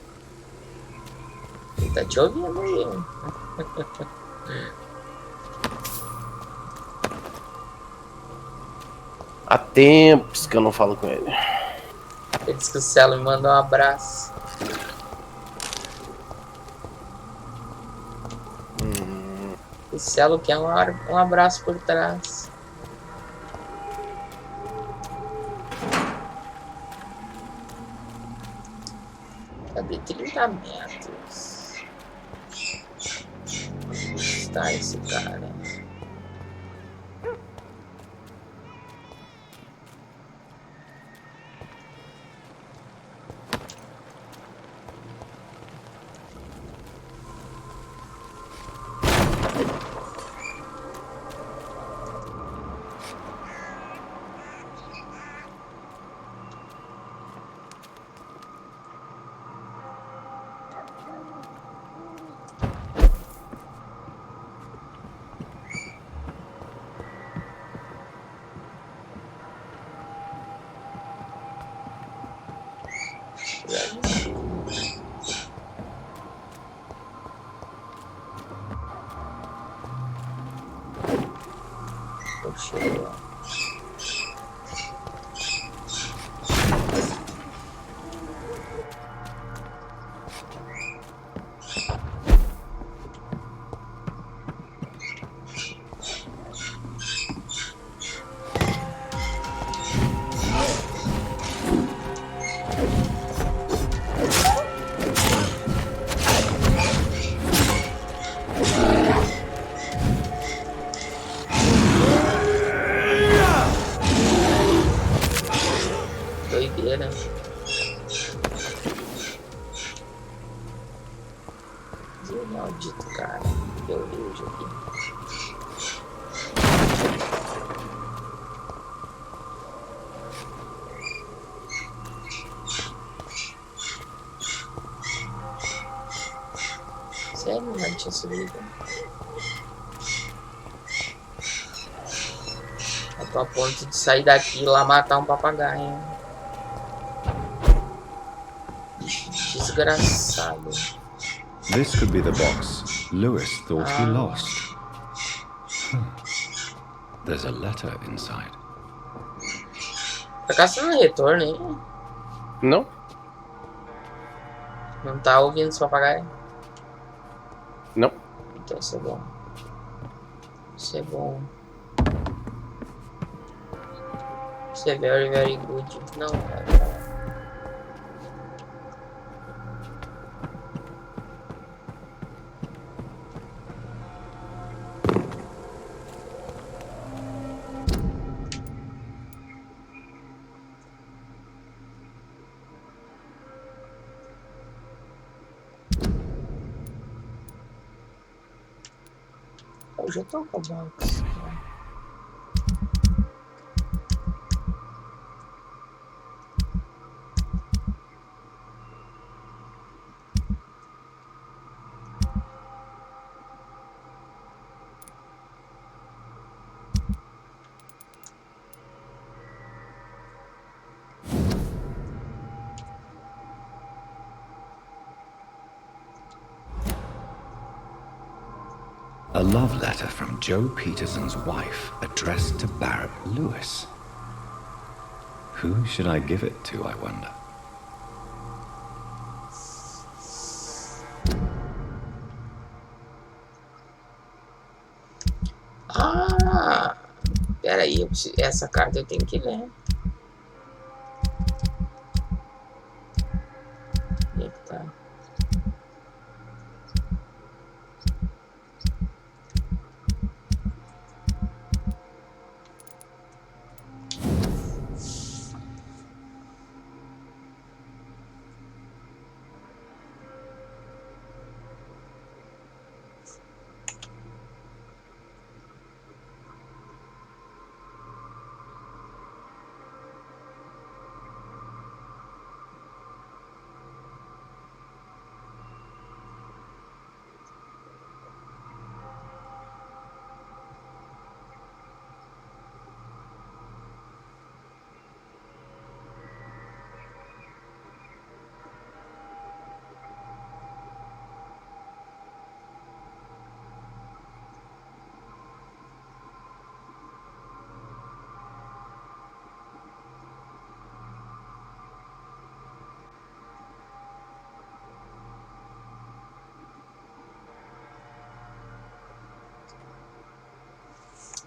[SPEAKER 1] Ele tá te ouvindo aí.
[SPEAKER 11] Há tempos que eu não falo com ele.
[SPEAKER 1] Ele disse que o Celo me mandou um abraço. O Celo quer um abraço por trás. Cadê 30 metros? Onde está esse cara? Doideira. Que maldito cara. Eu vejo aqui. Sério, não tinha subido. Eu tô a ponto de sair daqui e lá matar um papagaio. Desgraçado.
[SPEAKER 2] This could be the box Lewis thought he lost. There's a letter inside.
[SPEAKER 1] Por acaso você não retorna aí?
[SPEAKER 11] Não?
[SPEAKER 1] Não tá ouvindo esse papagaio?
[SPEAKER 11] Não.
[SPEAKER 1] Então isso é bom. Isso é bom. Isso é very, very good. Não, cara. Eu já tô com a box.
[SPEAKER 2] A love letter from Joe Peterson's wife addressed to Barrett Lewis. Who should I give it to, I wonder?
[SPEAKER 1] Ah, peraí, essa carta eu tenho que ler. Onde é que tá?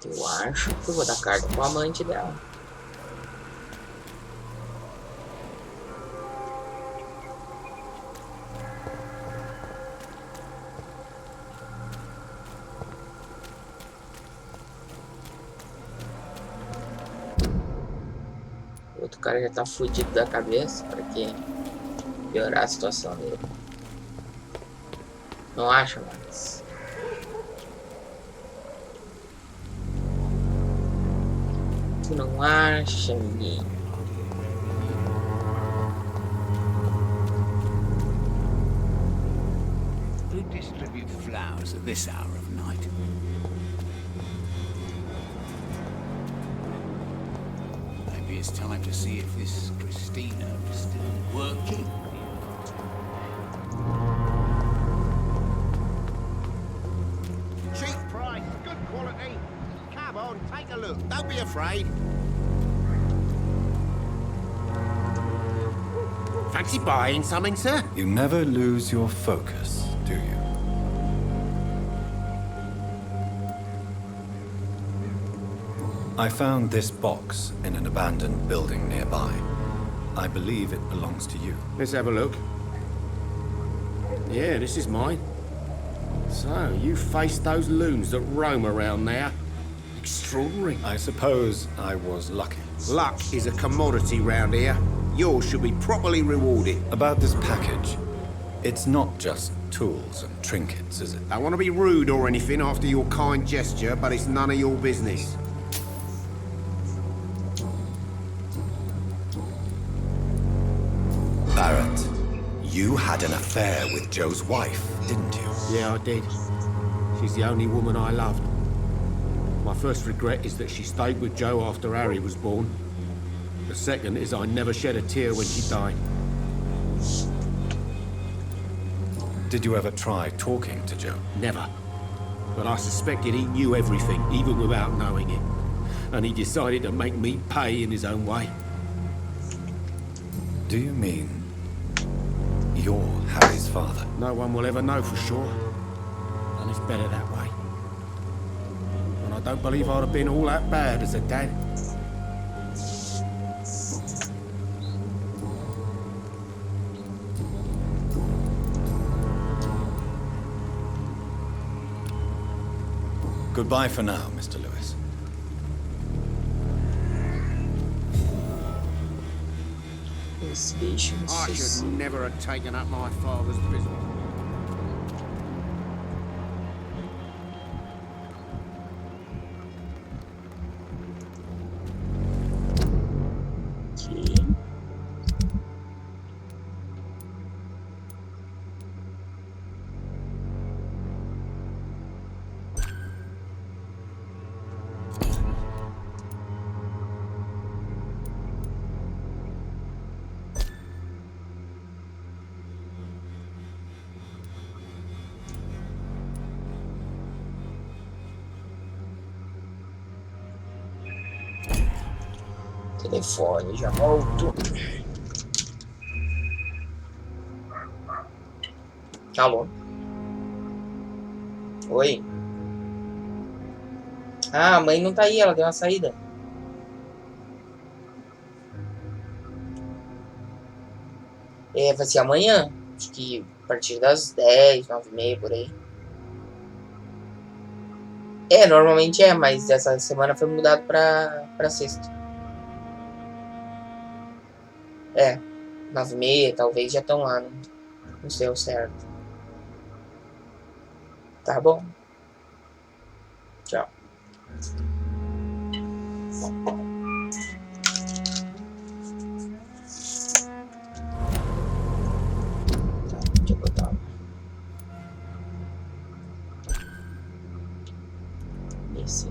[SPEAKER 1] Eu acho que eu vou dar carta pro amante dela. O outro cara já tá fudido da cabeça, pra que piorar a situação dele. Não acha, Max? Tu não acha, menino?
[SPEAKER 12] Who distribute flowers at this hour of night? Maybe it's time to see if this Christina is still working.
[SPEAKER 15] Cheap price, good quality. Come on, take a look. Don't be afraid. Fancy buying something, sir?
[SPEAKER 2] You never lose your focus, do you? I found this box in an abandoned building nearby. I believe it belongs to you.
[SPEAKER 15] Let's have a look. Yeah, this is mine. So, you faced those loons that roam around there. Extraordinary.
[SPEAKER 2] I suppose I was lucky.
[SPEAKER 15] Luck is a commodity round here. Yours should be properly rewarded.
[SPEAKER 2] About this package, it's not just tools and trinkets, is it?
[SPEAKER 15] I want to be rude or anything after your kind gesture, but it's none of your business.
[SPEAKER 2] Barrett, you had an affair with Joe's wife, didn't you?
[SPEAKER 15] Yeah, I did. She's the only woman I loved. My first regret is that she stayed with Joe after Harry was born. The second is I never shed a tear when she died.
[SPEAKER 2] Did you ever try talking to Joe?
[SPEAKER 15] Never. But I suspected he knew everything, even without knowing it. And he decided to make me pay in his own way.
[SPEAKER 2] Do you mean you're Harry's father?
[SPEAKER 15] No one will ever know for sure. And it's better that way. And I don't believe I'd have been all that bad as a dad.
[SPEAKER 2] Goodbye for now, Mr. Lewis.
[SPEAKER 15] I should never have taken up my father's business.
[SPEAKER 1] Telefone, já volto. Alô? Oi? Ah, a mãe não tá aí, ela deu uma saída. Vai ser amanhã. Acho que a partir das 10, 9h30, por aí. Normalmente mas essa semana foi mudado pra sexta. 9h30, talvez já estão lá. Não sei o certo. Tá bom. Tchau. Deixa eu botar. Esse.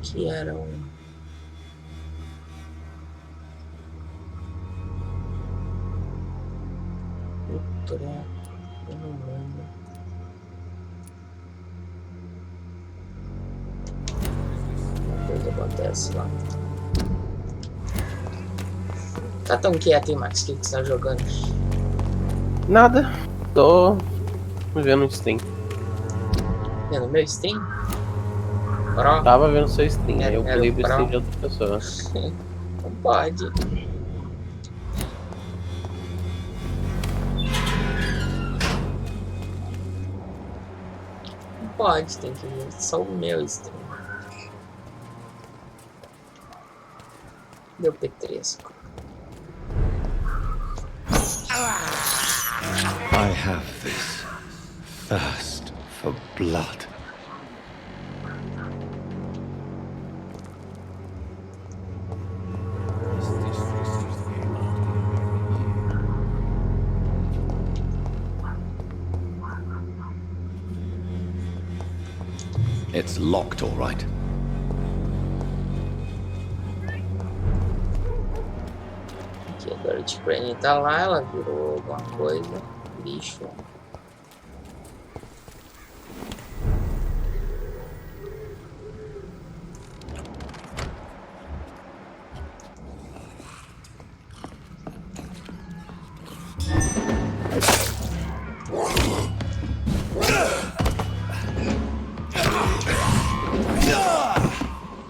[SPEAKER 1] Que era um... O treco, eu não lembro. Uma coisa acontece lá. Tá tão quieto, hein, Max? O que você tá jogando?
[SPEAKER 11] Nada. Tô vendo o stream.
[SPEAKER 1] Vendo meu stream? Pro?
[SPEAKER 11] Tava vendo seu stream, aí eu pulei pro stream
[SPEAKER 1] Pro?
[SPEAKER 11] de outra pessoa.
[SPEAKER 1] Não pode. Não pode, tem que ver só o meu stream. Deu petresco.
[SPEAKER 2] I have this thirst for blood. It's locked, all right.
[SPEAKER 1] Aqui a Dirty Crane tá lá, ela virou alguma coisa. Bicho.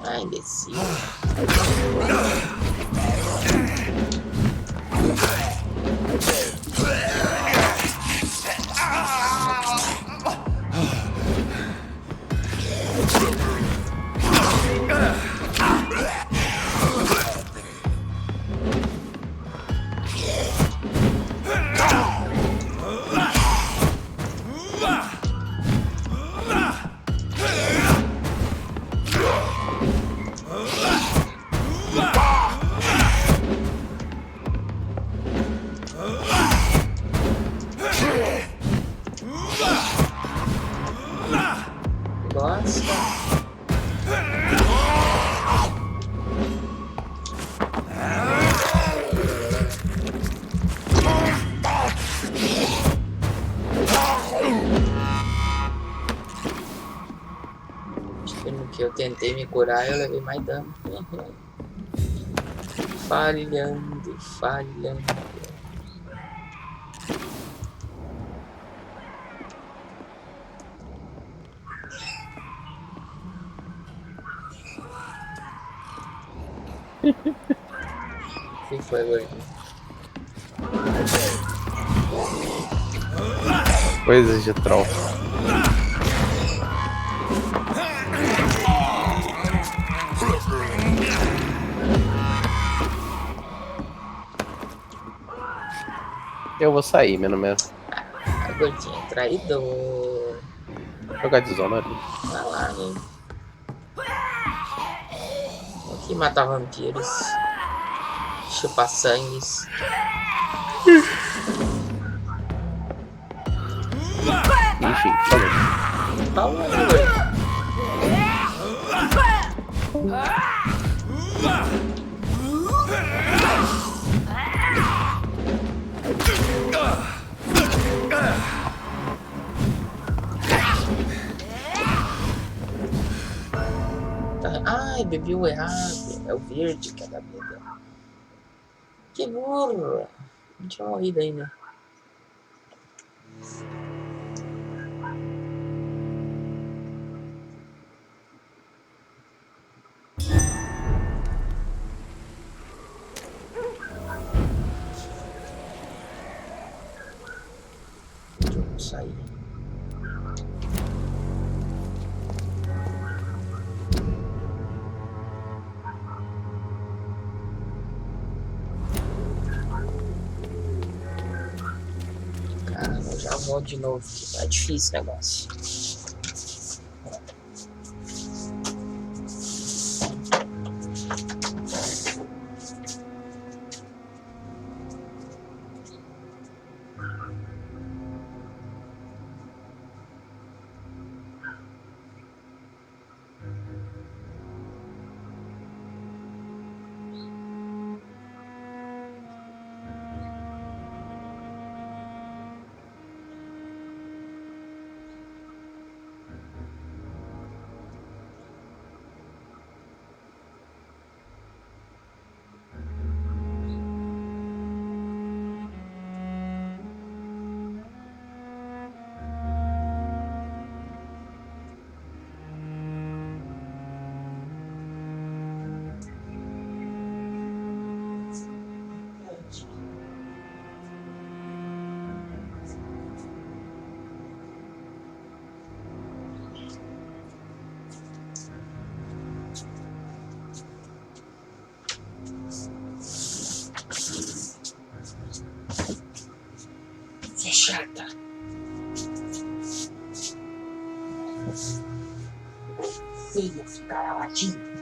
[SPEAKER 1] Ai, imbecil. Que eu tentei me curar, eu levei mais dano. Falhando, falhando. O que foi, gordinho?
[SPEAKER 11] Coisas de troll. Eu vou sair, meu nome é.
[SPEAKER 1] A gordinha traidor.
[SPEAKER 11] Jogar de zona ali.
[SPEAKER 1] Vai lá, né? Aqui matar vampiros. Chupar sangues.
[SPEAKER 11] Enfim, falei.
[SPEAKER 1] Calma aí, velho. Ai, bebi o errado. É o verde que é da vida. Que burro. Não tinha morrido ainda. Deixa eu sair. Caramba, eu já volto de novo. Tá difícil o negócio. Você é chata. Filho, ficar latindo.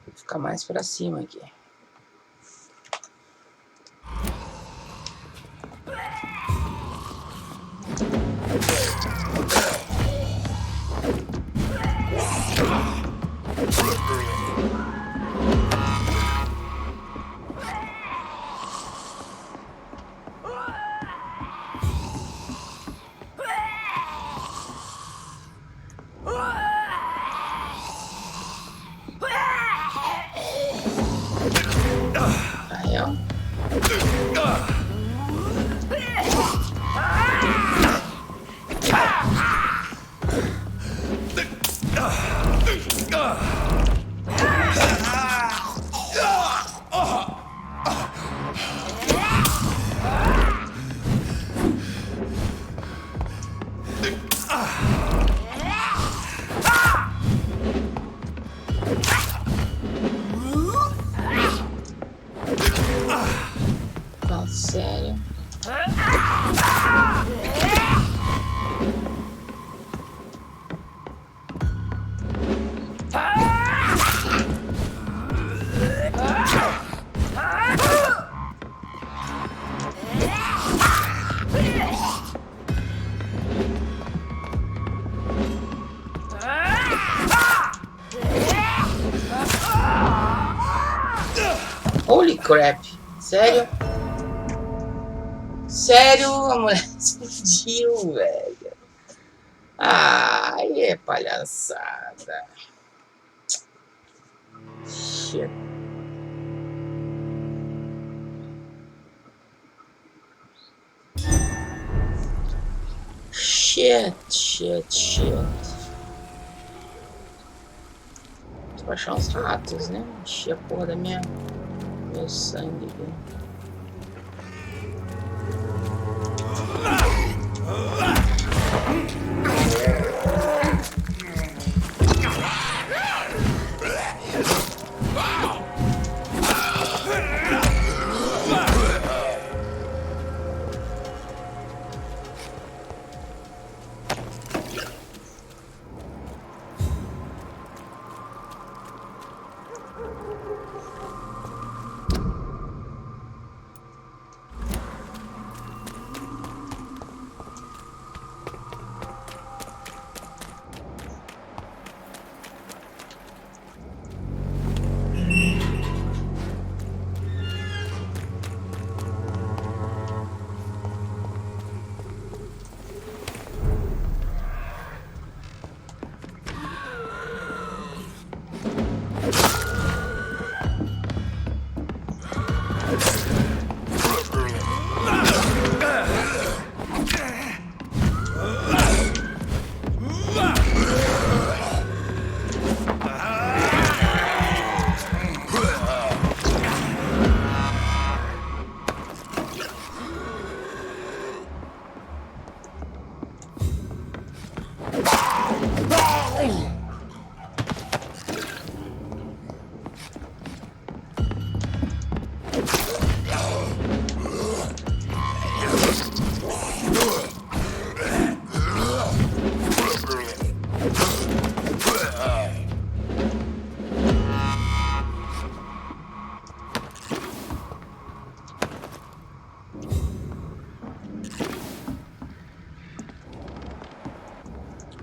[SPEAKER 1] Vou ficar mais pra cima aqui. Aí, ó. Fala sério. crap. Sério? Sério? A mulher explodiu, velho. Ai, é palhaçada. Shit. Shit. Vou achar uns ratos, né? Encher a porra da meu sangue aqui.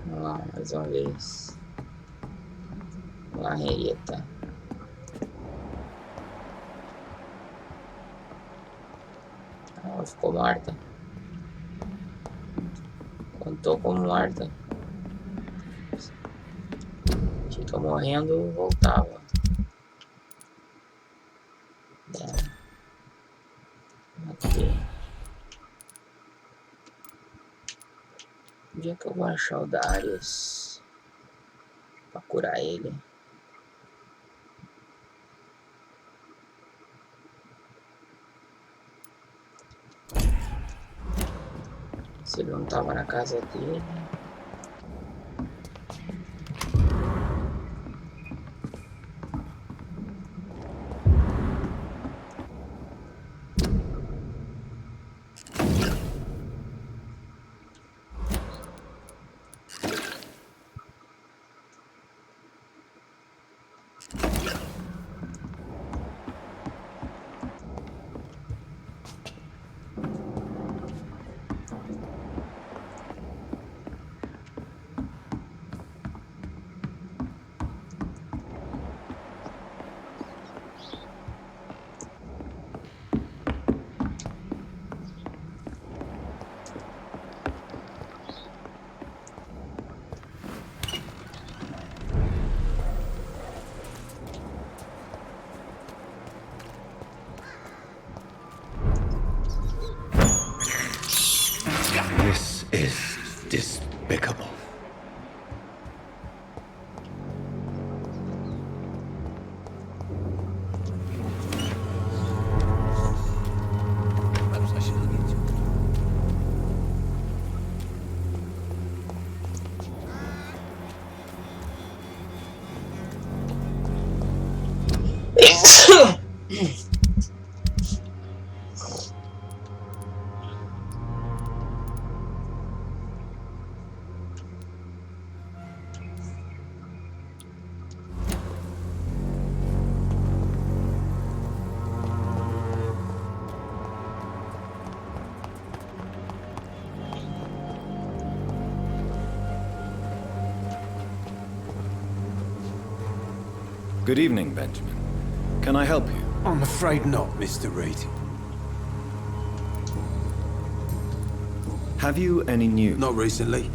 [SPEAKER 1] Vamos lá, mais uma vez. Vamos lá, Henrietta. Ela ficou morta. Contou como morta. Fica morrendo, voltava. Aqui. Onde é que eu vou achar o Darius pra curar ele? Se ele não tava na casa dele.
[SPEAKER 2] This is despicable. Good evening, Benjamin. Can I help you?
[SPEAKER 14] I'm afraid not, Mr. Reed.
[SPEAKER 2] Have you any news?
[SPEAKER 14] Not recently.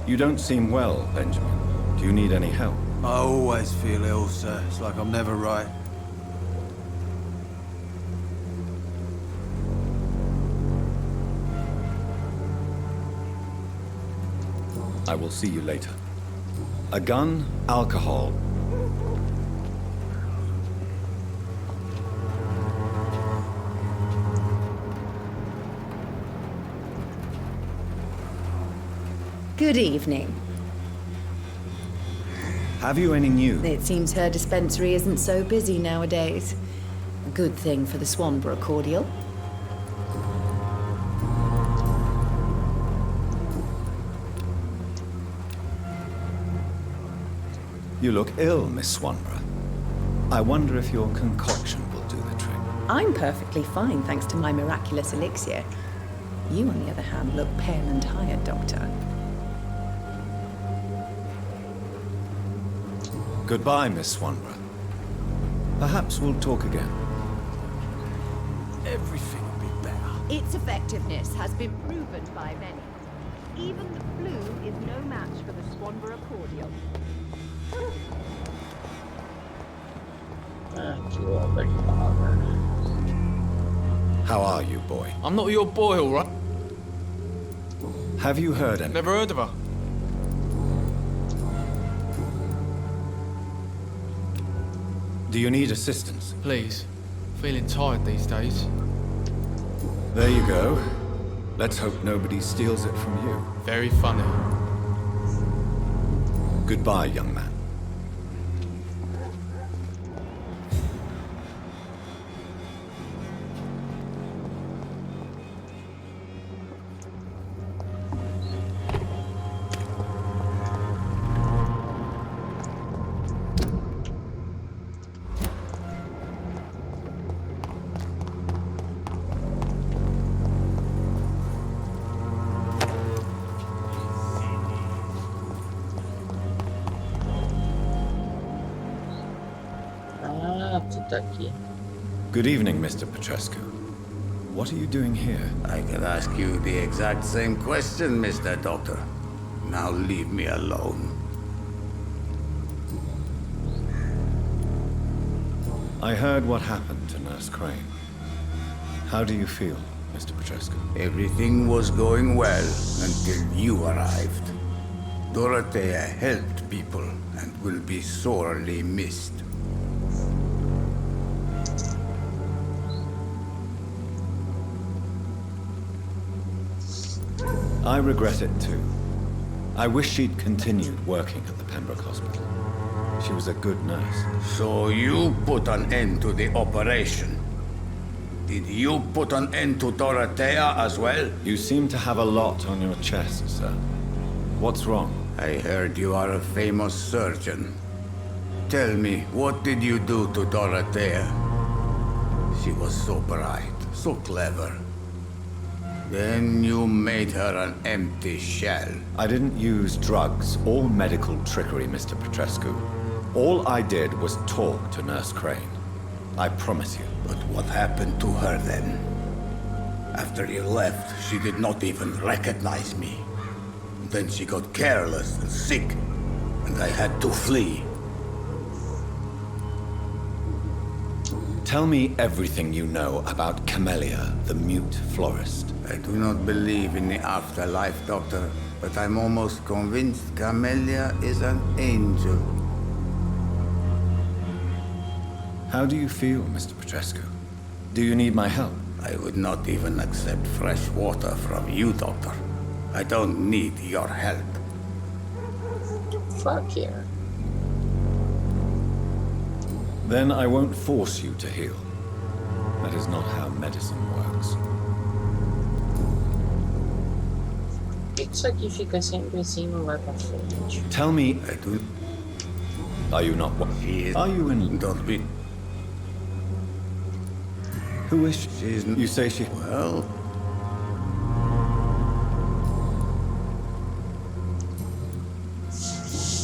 [SPEAKER 2] You don't seem well, Benjamin. Do you need any help?
[SPEAKER 14] I always feel ill, sir. It's like I'm never right.
[SPEAKER 2] I will see you later. A gun, alcohol.
[SPEAKER 16] Good evening.
[SPEAKER 2] Have you any news?
[SPEAKER 16] It seems her dispensary isn't so busy nowadays. A good thing for the Swanborough cordial.
[SPEAKER 2] You look ill, Miss Swanborough. I wonder if your concoction will do the trick.
[SPEAKER 16] I'm perfectly fine thanks to my miraculous elixir. You, on the other hand, look pale and tired, Doctor.
[SPEAKER 2] Goodbye, Miss Swanborough. Perhaps we'll talk again.
[SPEAKER 14] Everything will be better.
[SPEAKER 17] Its effectiveness has been proven by many. Even the flu is no match for the Swanborough cordial.
[SPEAKER 2] How are you, boy?
[SPEAKER 18] I'm not your boy, all right?
[SPEAKER 2] Have you heard any?
[SPEAKER 18] Never heard of her.
[SPEAKER 2] Do you need assistance?
[SPEAKER 18] Please. Feeling tired these days.
[SPEAKER 2] There you go. Let's hope nobody steals it from you.
[SPEAKER 18] Very funny.
[SPEAKER 2] Goodbye, young man. Good evening, Mr. Petrescu. What are you doing here?
[SPEAKER 12] I could ask you the exact same question, Mr. Doctor. Now leave me alone.
[SPEAKER 2] I heard what happened to Nurse Crane. How do you feel, Mr. Petrescu?
[SPEAKER 12] Everything was going well until you arrived. Dorothea helped people and will be sorely missed.
[SPEAKER 2] I regret it too. I wish she'd continued working at the Pembroke Hospital. She was a good nurse.
[SPEAKER 12] So you put an end to the operation. Did you put an end to Dorothea as well?
[SPEAKER 2] You seem to have a lot on your chest, sir. What's wrong?
[SPEAKER 12] I heard you are a famous surgeon. Tell me, what did you do to Dorothea? She was so bright, so clever. Then you made her an empty shell.
[SPEAKER 2] I didn't use drugs or medical trickery, Mr. Petrescu. All I did was talk to Nurse Crane. I promise you.
[SPEAKER 12] But what happened to her then? After you left, she did not even recognize me. Then she got careless and sick, and I had to flee.
[SPEAKER 2] Tell me everything you know about Camellia, the mute florist.
[SPEAKER 12] I do not believe in the afterlife, Doctor, but I'm almost convinced Camellia is an angel.
[SPEAKER 2] How do you feel, Mr. Petrescu? Do you need my help?
[SPEAKER 12] I would not even accept fresh water from you, Doctor. I don't need your help.
[SPEAKER 1] Fuck yeah.
[SPEAKER 2] Then I won't force you to heal. That is not how medicine works.
[SPEAKER 1] Isso aqui fica sempre assim, não vai pra frente.
[SPEAKER 2] Tell me,
[SPEAKER 12] I do.
[SPEAKER 2] Are you not? Are you in?
[SPEAKER 12] Don't be.
[SPEAKER 2] Who is she?
[SPEAKER 12] She's.
[SPEAKER 2] You say she.
[SPEAKER 12] Well.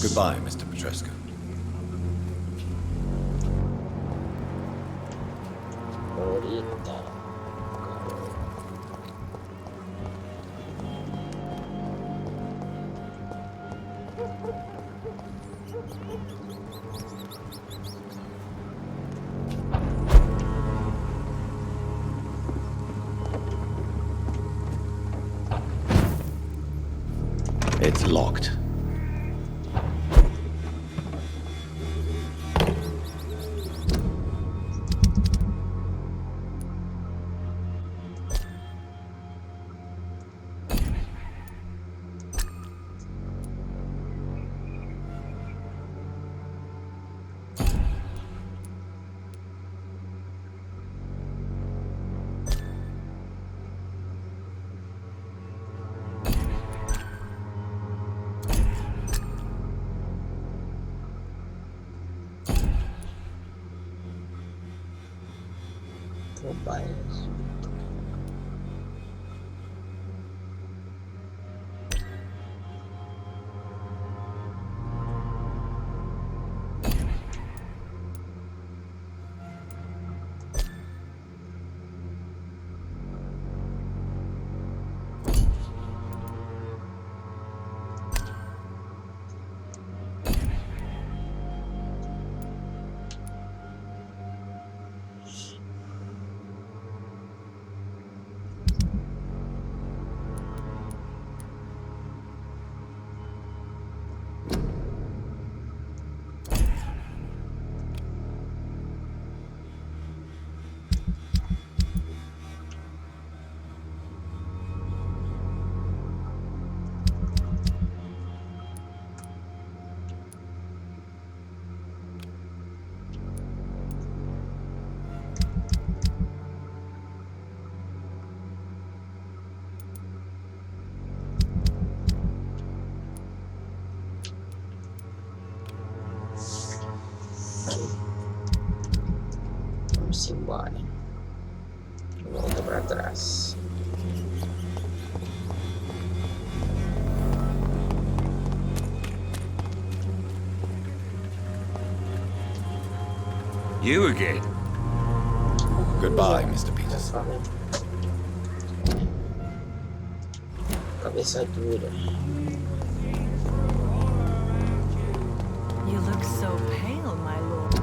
[SPEAKER 2] Goodbye, Mr. Petrescu.
[SPEAKER 1] Ahorita.
[SPEAKER 2] It's locked.
[SPEAKER 1] Tobias. Vamos embora. Volta para trás.
[SPEAKER 13] You again?
[SPEAKER 2] Goodbye, Mr. Peters.
[SPEAKER 1] Cabeça dura.
[SPEAKER 6] You look so pale, my lord.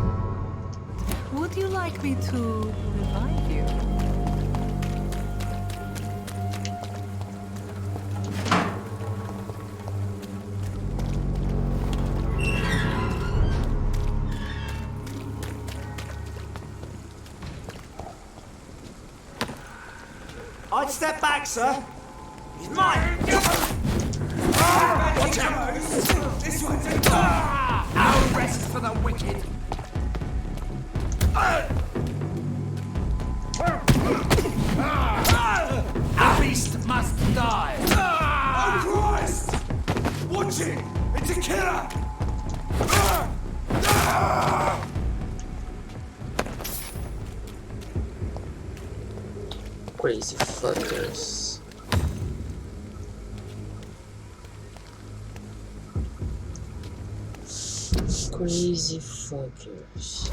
[SPEAKER 6] Would you like me to revive you?
[SPEAKER 19] I'd step back, sir. He's mine. Watch out! This one's a no rest for the wicked. A beast must die. Oh Christ! Watch it! It's a killer!
[SPEAKER 1] Crazy fuckers. Crazy fuckers.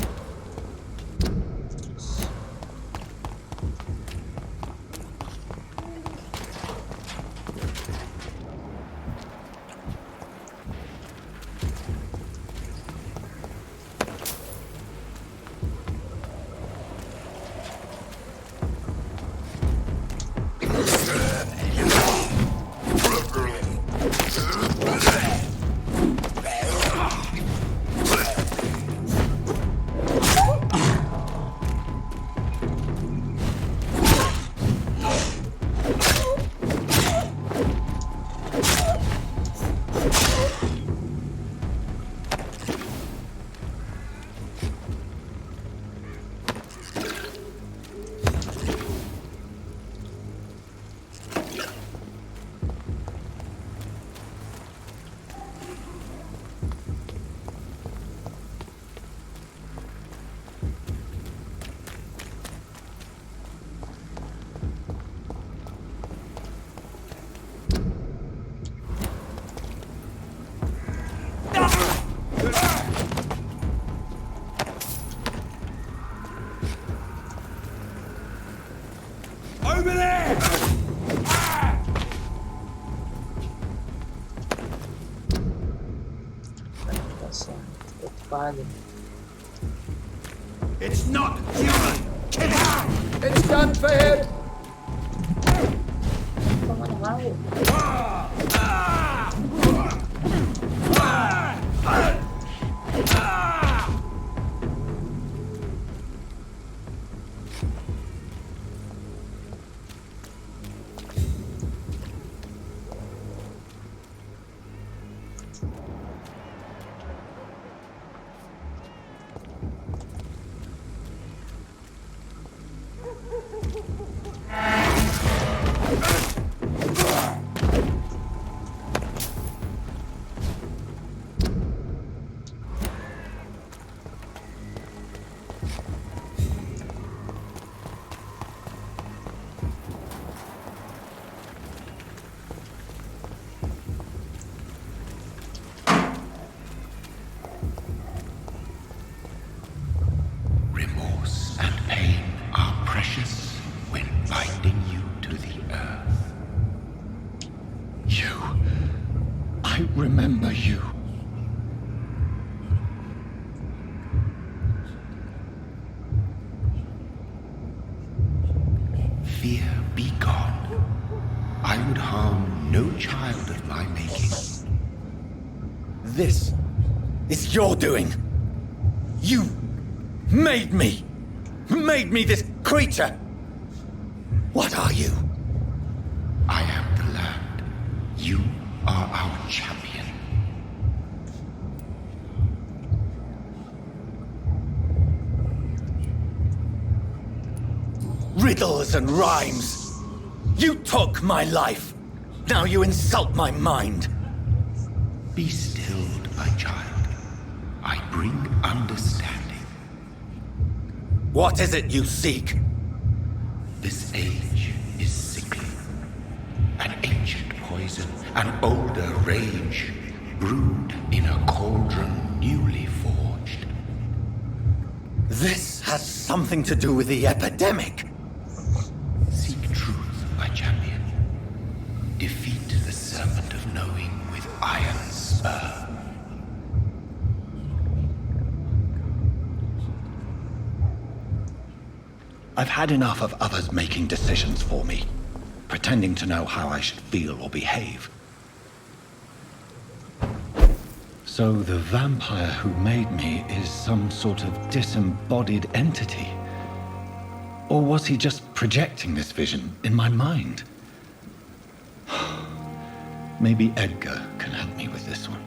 [SPEAKER 1] espada.
[SPEAKER 19] It's not human! Kill it!
[SPEAKER 5] It's done for him!
[SPEAKER 1] Toma no rabo.
[SPEAKER 3] Remorse and pain are precious when binding you to the earth.
[SPEAKER 2] You. I remember you.
[SPEAKER 3] Fear be gone. I would harm no child of my making.
[SPEAKER 2] This is your doing. You made me this creature. What are you?
[SPEAKER 3] I am the land. You are our champion.
[SPEAKER 2] Riddles and rhymes. You took my life. Now you insult my mind.
[SPEAKER 3] Be stilled, my child. I bring understanding.
[SPEAKER 2] What is it you seek?
[SPEAKER 3] This age is sickly. An ancient poison, an older rage, brewed in a cauldron newly forged.
[SPEAKER 2] This has something to do with the epidemic.
[SPEAKER 3] Seek truth, my champion. Defeat the serpent of knowing with iron spur.
[SPEAKER 2] I've had enough of others making decisions for me, pretending to know how I should feel or behave. So the vampire who made me is some sort of disembodied entity? Or was he just projecting this vision in my mind? Maybe Edgar can help me with this one.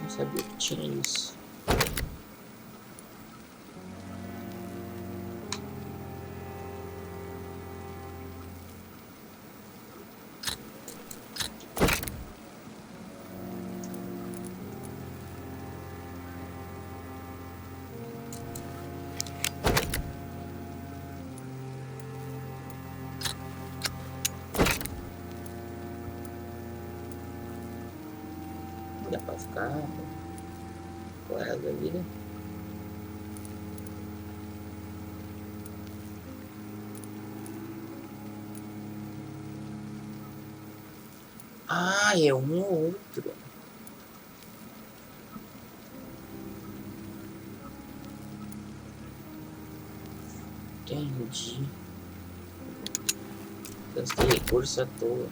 [SPEAKER 1] Não sabia que tinha isso. Dá pra ficar com ela da vida. Ah, é um ou outro. Entendi. Gastei recurso à toa.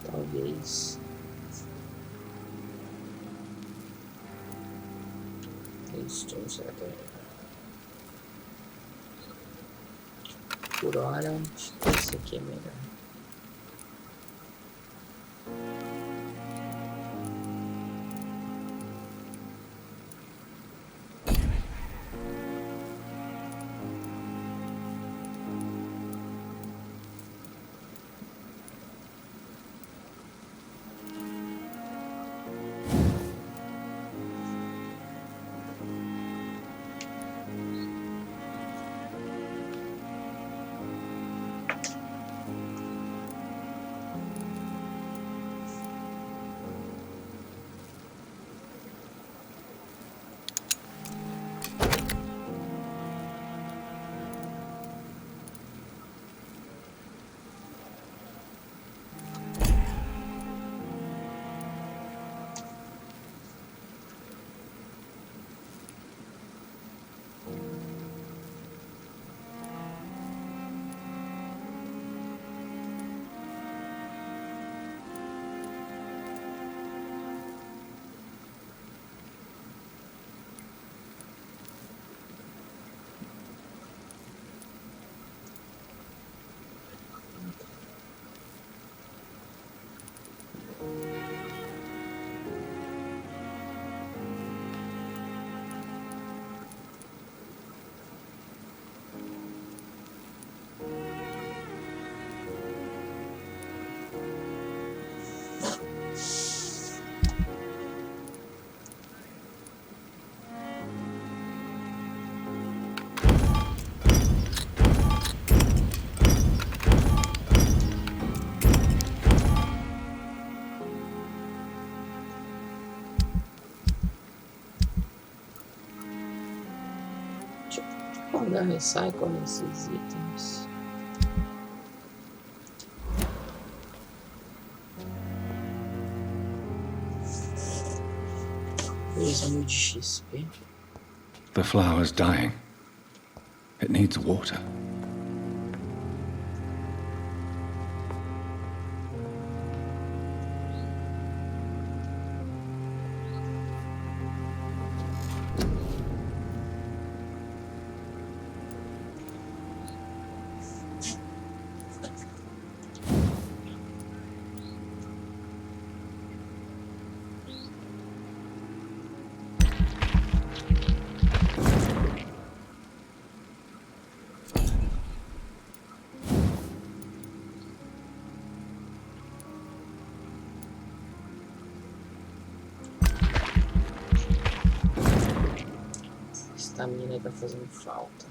[SPEAKER 1] Talvez. Isso, será que por hora, acho que esse aqui é melhor. Pagar recycle nesses itens. $3.000 de XP.
[SPEAKER 2] The flower's dying. It needs water.
[SPEAKER 1] Estamina tá fazendo falta.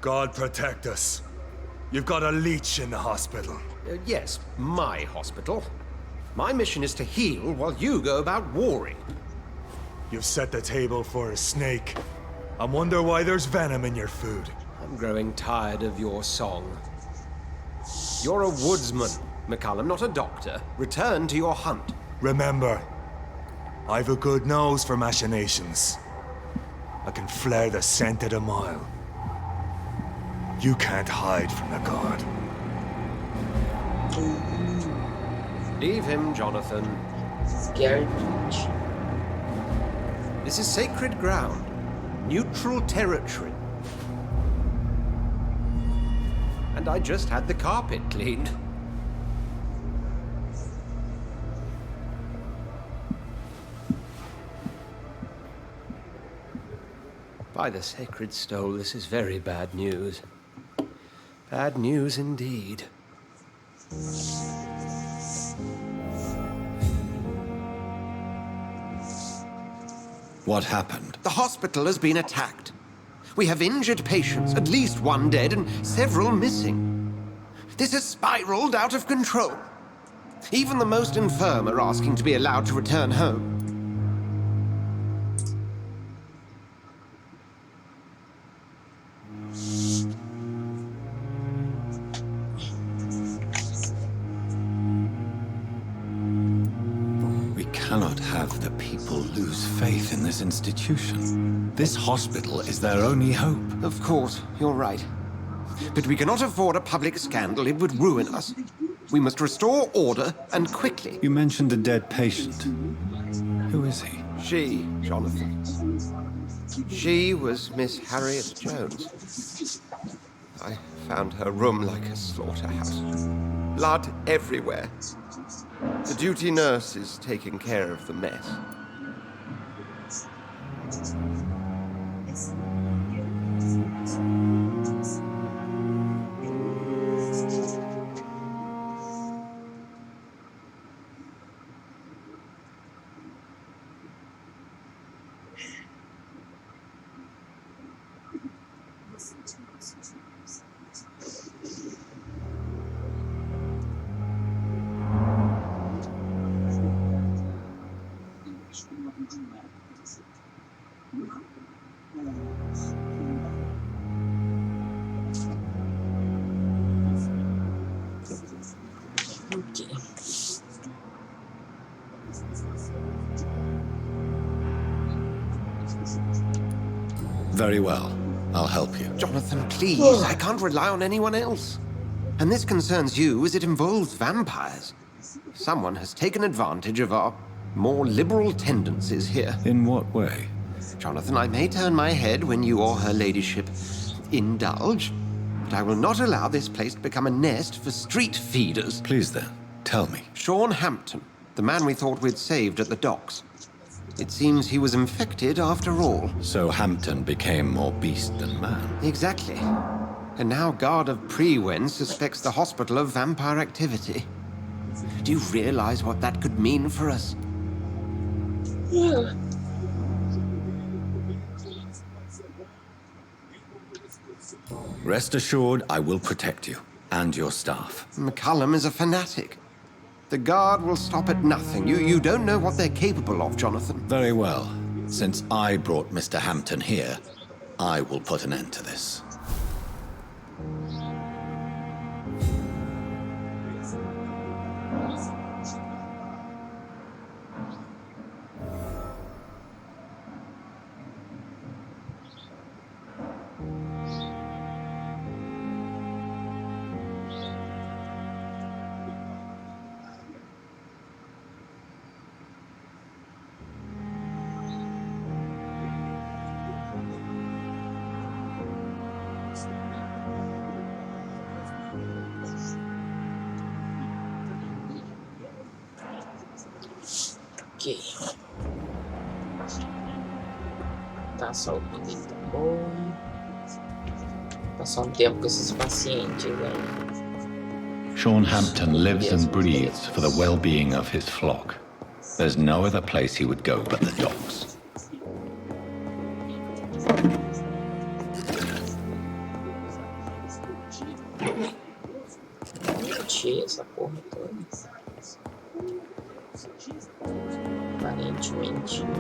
[SPEAKER 14] God protect us. You've got a leech in the hospital.
[SPEAKER 20] Yes, my hospital. My mission is to heal while you go about warring.
[SPEAKER 14] You've set the table for a snake. I wonder why there's venom in your food.
[SPEAKER 20] I'm growing tired of your song. You're a woodsman, McCallum, not a doctor. Return to your hunt.
[SPEAKER 14] Remember, I've a good nose for machinations. I can flare the scent at a mile. You can't hide from the god.
[SPEAKER 20] Leave him, Jonathan.
[SPEAKER 1] Scared.
[SPEAKER 20] This is sacred ground. Neutral territory. And I just had the carpet cleaned. By the sacred stole, this is very bad news. Bad news indeed.
[SPEAKER 2] What happened?
[SPEAKER 20] The hospital has been attacked. We have injured patients, at least one dead and several missing. This has spiraled out of control. Even the most infirm are asking to be allowed to return home.
[SPEAKER 2] We cannot have the people lose faith in this institution. This hospital is their only hope.
[SPEAKER 20] Of course, you're right. But we cannot afford a public scandal. It would ruin us. We must restore order, and quickly.
[SPEAKER 2] You mentioned a dead patient. Who is he?
[SPEAKER 20] She, Jonathan. She was Miss Harriet Jones. I found her room like a slaughterhouse. Blood everywhere. The duty nurse is taking care of the mess.
[SPEAKER 1] Okay.
[SPEAKER 2] Very well. I'll help you.
[SPEAKER 20] Jonathan, please. I can't rely on anyone else. And this concerns you as it involves vampires. Someone has taken advantage of our more liberal tendencies here.
[SPEAKER 2] In what way?
[SPEAKER 20] Jonathan, I may turn my head when you or her ladyship indulge, but I will not allow this place to become a nest for street feeders.
[SPEAKER 2] Please then, tell me.
[SPEAKER 20] Sean Hampton, the man we thought we'd saved at the docks. It seems he was infected after all.
[SPEAKER 2] So Hampton became more beast than man.
[SPEAKER 20] Exactly. And now Guard of Prewen suspects the hospital of vampire activity. Do you realize what that could mean for us?
[SPEAKER 1] Yeah.
[SPEAKER 2] Rest assured, I will protect you and your staff.
[SPEAKER 20] McCallum is a fanatic. The Guard will stop at nothing. You don't know what they're capable of, Jonathan.
[SPEAKER 2] Very well. Since I brought Mr. Hampton here, I will put an end to this.
[SPEAKER 1] Ok. Tá, só o pedido tá bom. Passar um tempo com esses pacientes aí.
[SPEAKER 2] Sean Hampton lives and breathes for the well-being of his flock. There's no other place he would go but the docks.
[SPEAKER 1] mexer essa porra toda. Aparentemente não.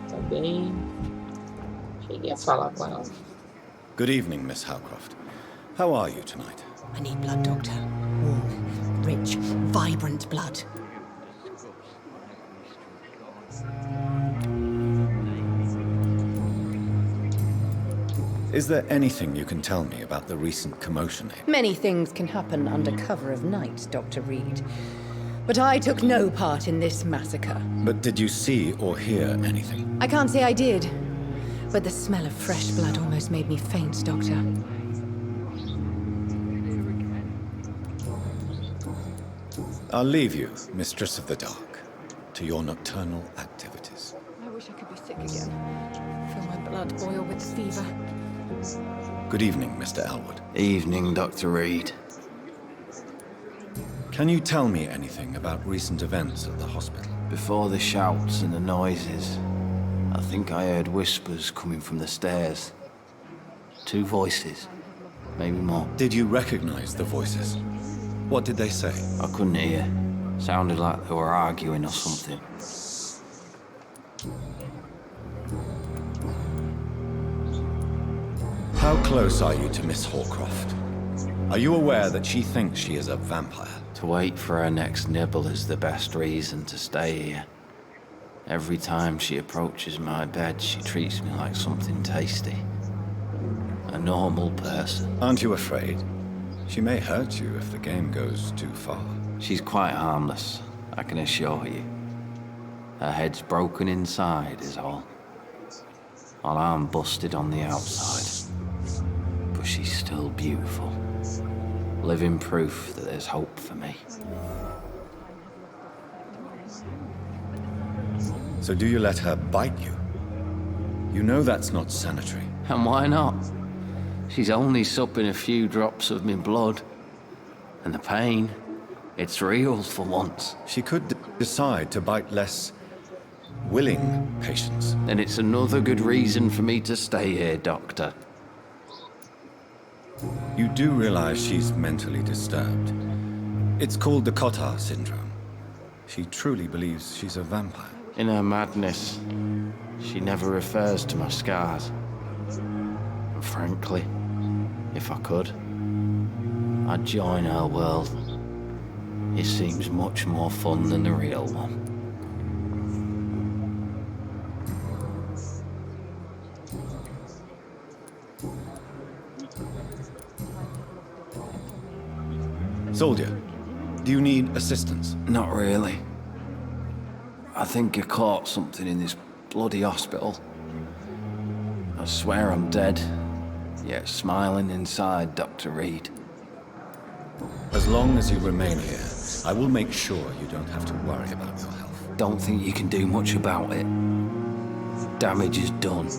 [SPEAKER 1] Tá bem. Cheguei a falar com ela.
[SPEAKER 2] Good evening, Miss Howcroft. How are you tonight?
[SPEAKER 16] I need blood, Doctor. Warm, rich, vibrant blood.
[SPEAKER 2] Is there anything you can tell me about the recent commotion?
[SPEAKER 16] Many things can happen under cover of night, Dr. Reed. But I took no part in this massacre.
[SPEAKER 2] But did you see or hear anything?
[SPEAKER 16] I can't say I did. But the smell of fresh blood almost made me faint, Doctor.
[SPEAKER 2] I'll leave you, Mistress of the Dark, to your nocturnal activities.
[SPEAKER 4] I wish I could be sick again. Feel my blood boil with fever.
[SPEAKER 2] Good evening, Mr. Elwood.
[SPEAKER 21] Evening, Dr. Reed.
[SPEAKER 2] Can you tell me anything about recent events at the hospital?
[SPEAKER 21] Before the shouts and the noises, I think I heard whispers coming from the stairs. 2 voices, maybe more.
[SPEAKER 2] Did you recognize the voices? What did they say?
[SPEAKER 21] I couldn't hear. Sounded like they were arguing or something.
[SPEAKER 2] How close are you to Miss Hawcroft? Are you aware that she thinks she is a vampire?
[SPEAKER 21] To wait for her next nibble is the best reason to stay here. Every time she approaches my bed, she treats me like something tasty. A normal person.
[SPEAKER 2] Aren't you afraid? She may hurt you if the game goes too far.
[SPEAKER 21] She's quite harmless, I can assure you. Her head's broken inside is all. While I'm busted on the outside. But she's still beautiful. Living proof that there's hope for me.
[SPEAKER 2] So do you let her bite you? You know that's not sanitary.
[SPEAKER 21] And why not? She's only supping a few drops of me blood. And the pain, it's real for once.
[SPEAKER 2] She could decide to bite less willing patients.
[SPEAKER 21] Then it's another good reason for me to stay here, Doctor.
[SPEAKER 2] You do realize she's mentally disturbed. It's called the Cotard syndrome. She truly believes she's a vampire.
[SPEAKER 21] In her madness, she never refers to my scars. And frankly, if I could, I'd join her world. It seems much more fun than the real one.
[SPEAKER 2] Soldier, do you need assistance?
[SPEAKER 21] Not really. I think I caught something in this bloody hospital. I swear I'm dead, yet smiling inside, Dr. Reed.
[SPEAKER 2] As long as you remain here, I will make sure you don't have to worry about your health.
[SPEAKER 21] Don't think you can do much about it. Damage is done.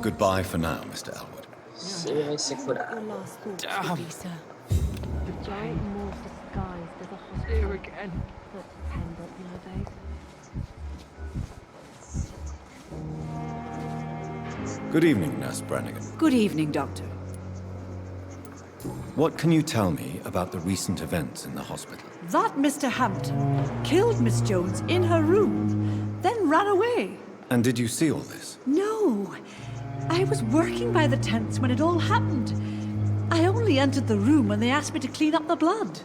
[SPEAKER 2] Goodbye for now, Mr. Elwood.
[SPEAKER 1] Você vai se curar.
[SPEAKER 6] Damn.
[SPEAKER 17] The giant morph disguised as a hospital.
[SPEAKER 6] Here again.
[SPEAKER 17] That's penned up nowadays.
[SPEAKER 2] Good evening, Nurse Brannigan.
[SPEAKER 22] Good evening, Doctor.
[SPEAKER 2] What can you tell me about the recent events in the hospital?
[SPEAKER 22] That Mr. Hampton killed Miss Jones in her room, then ran away.
[SPEAKER 2] And did you see all this?
[SPEAKER 22] No. I was working by the tents when it all happened. I only entered the room when they asked me to clean up the blood.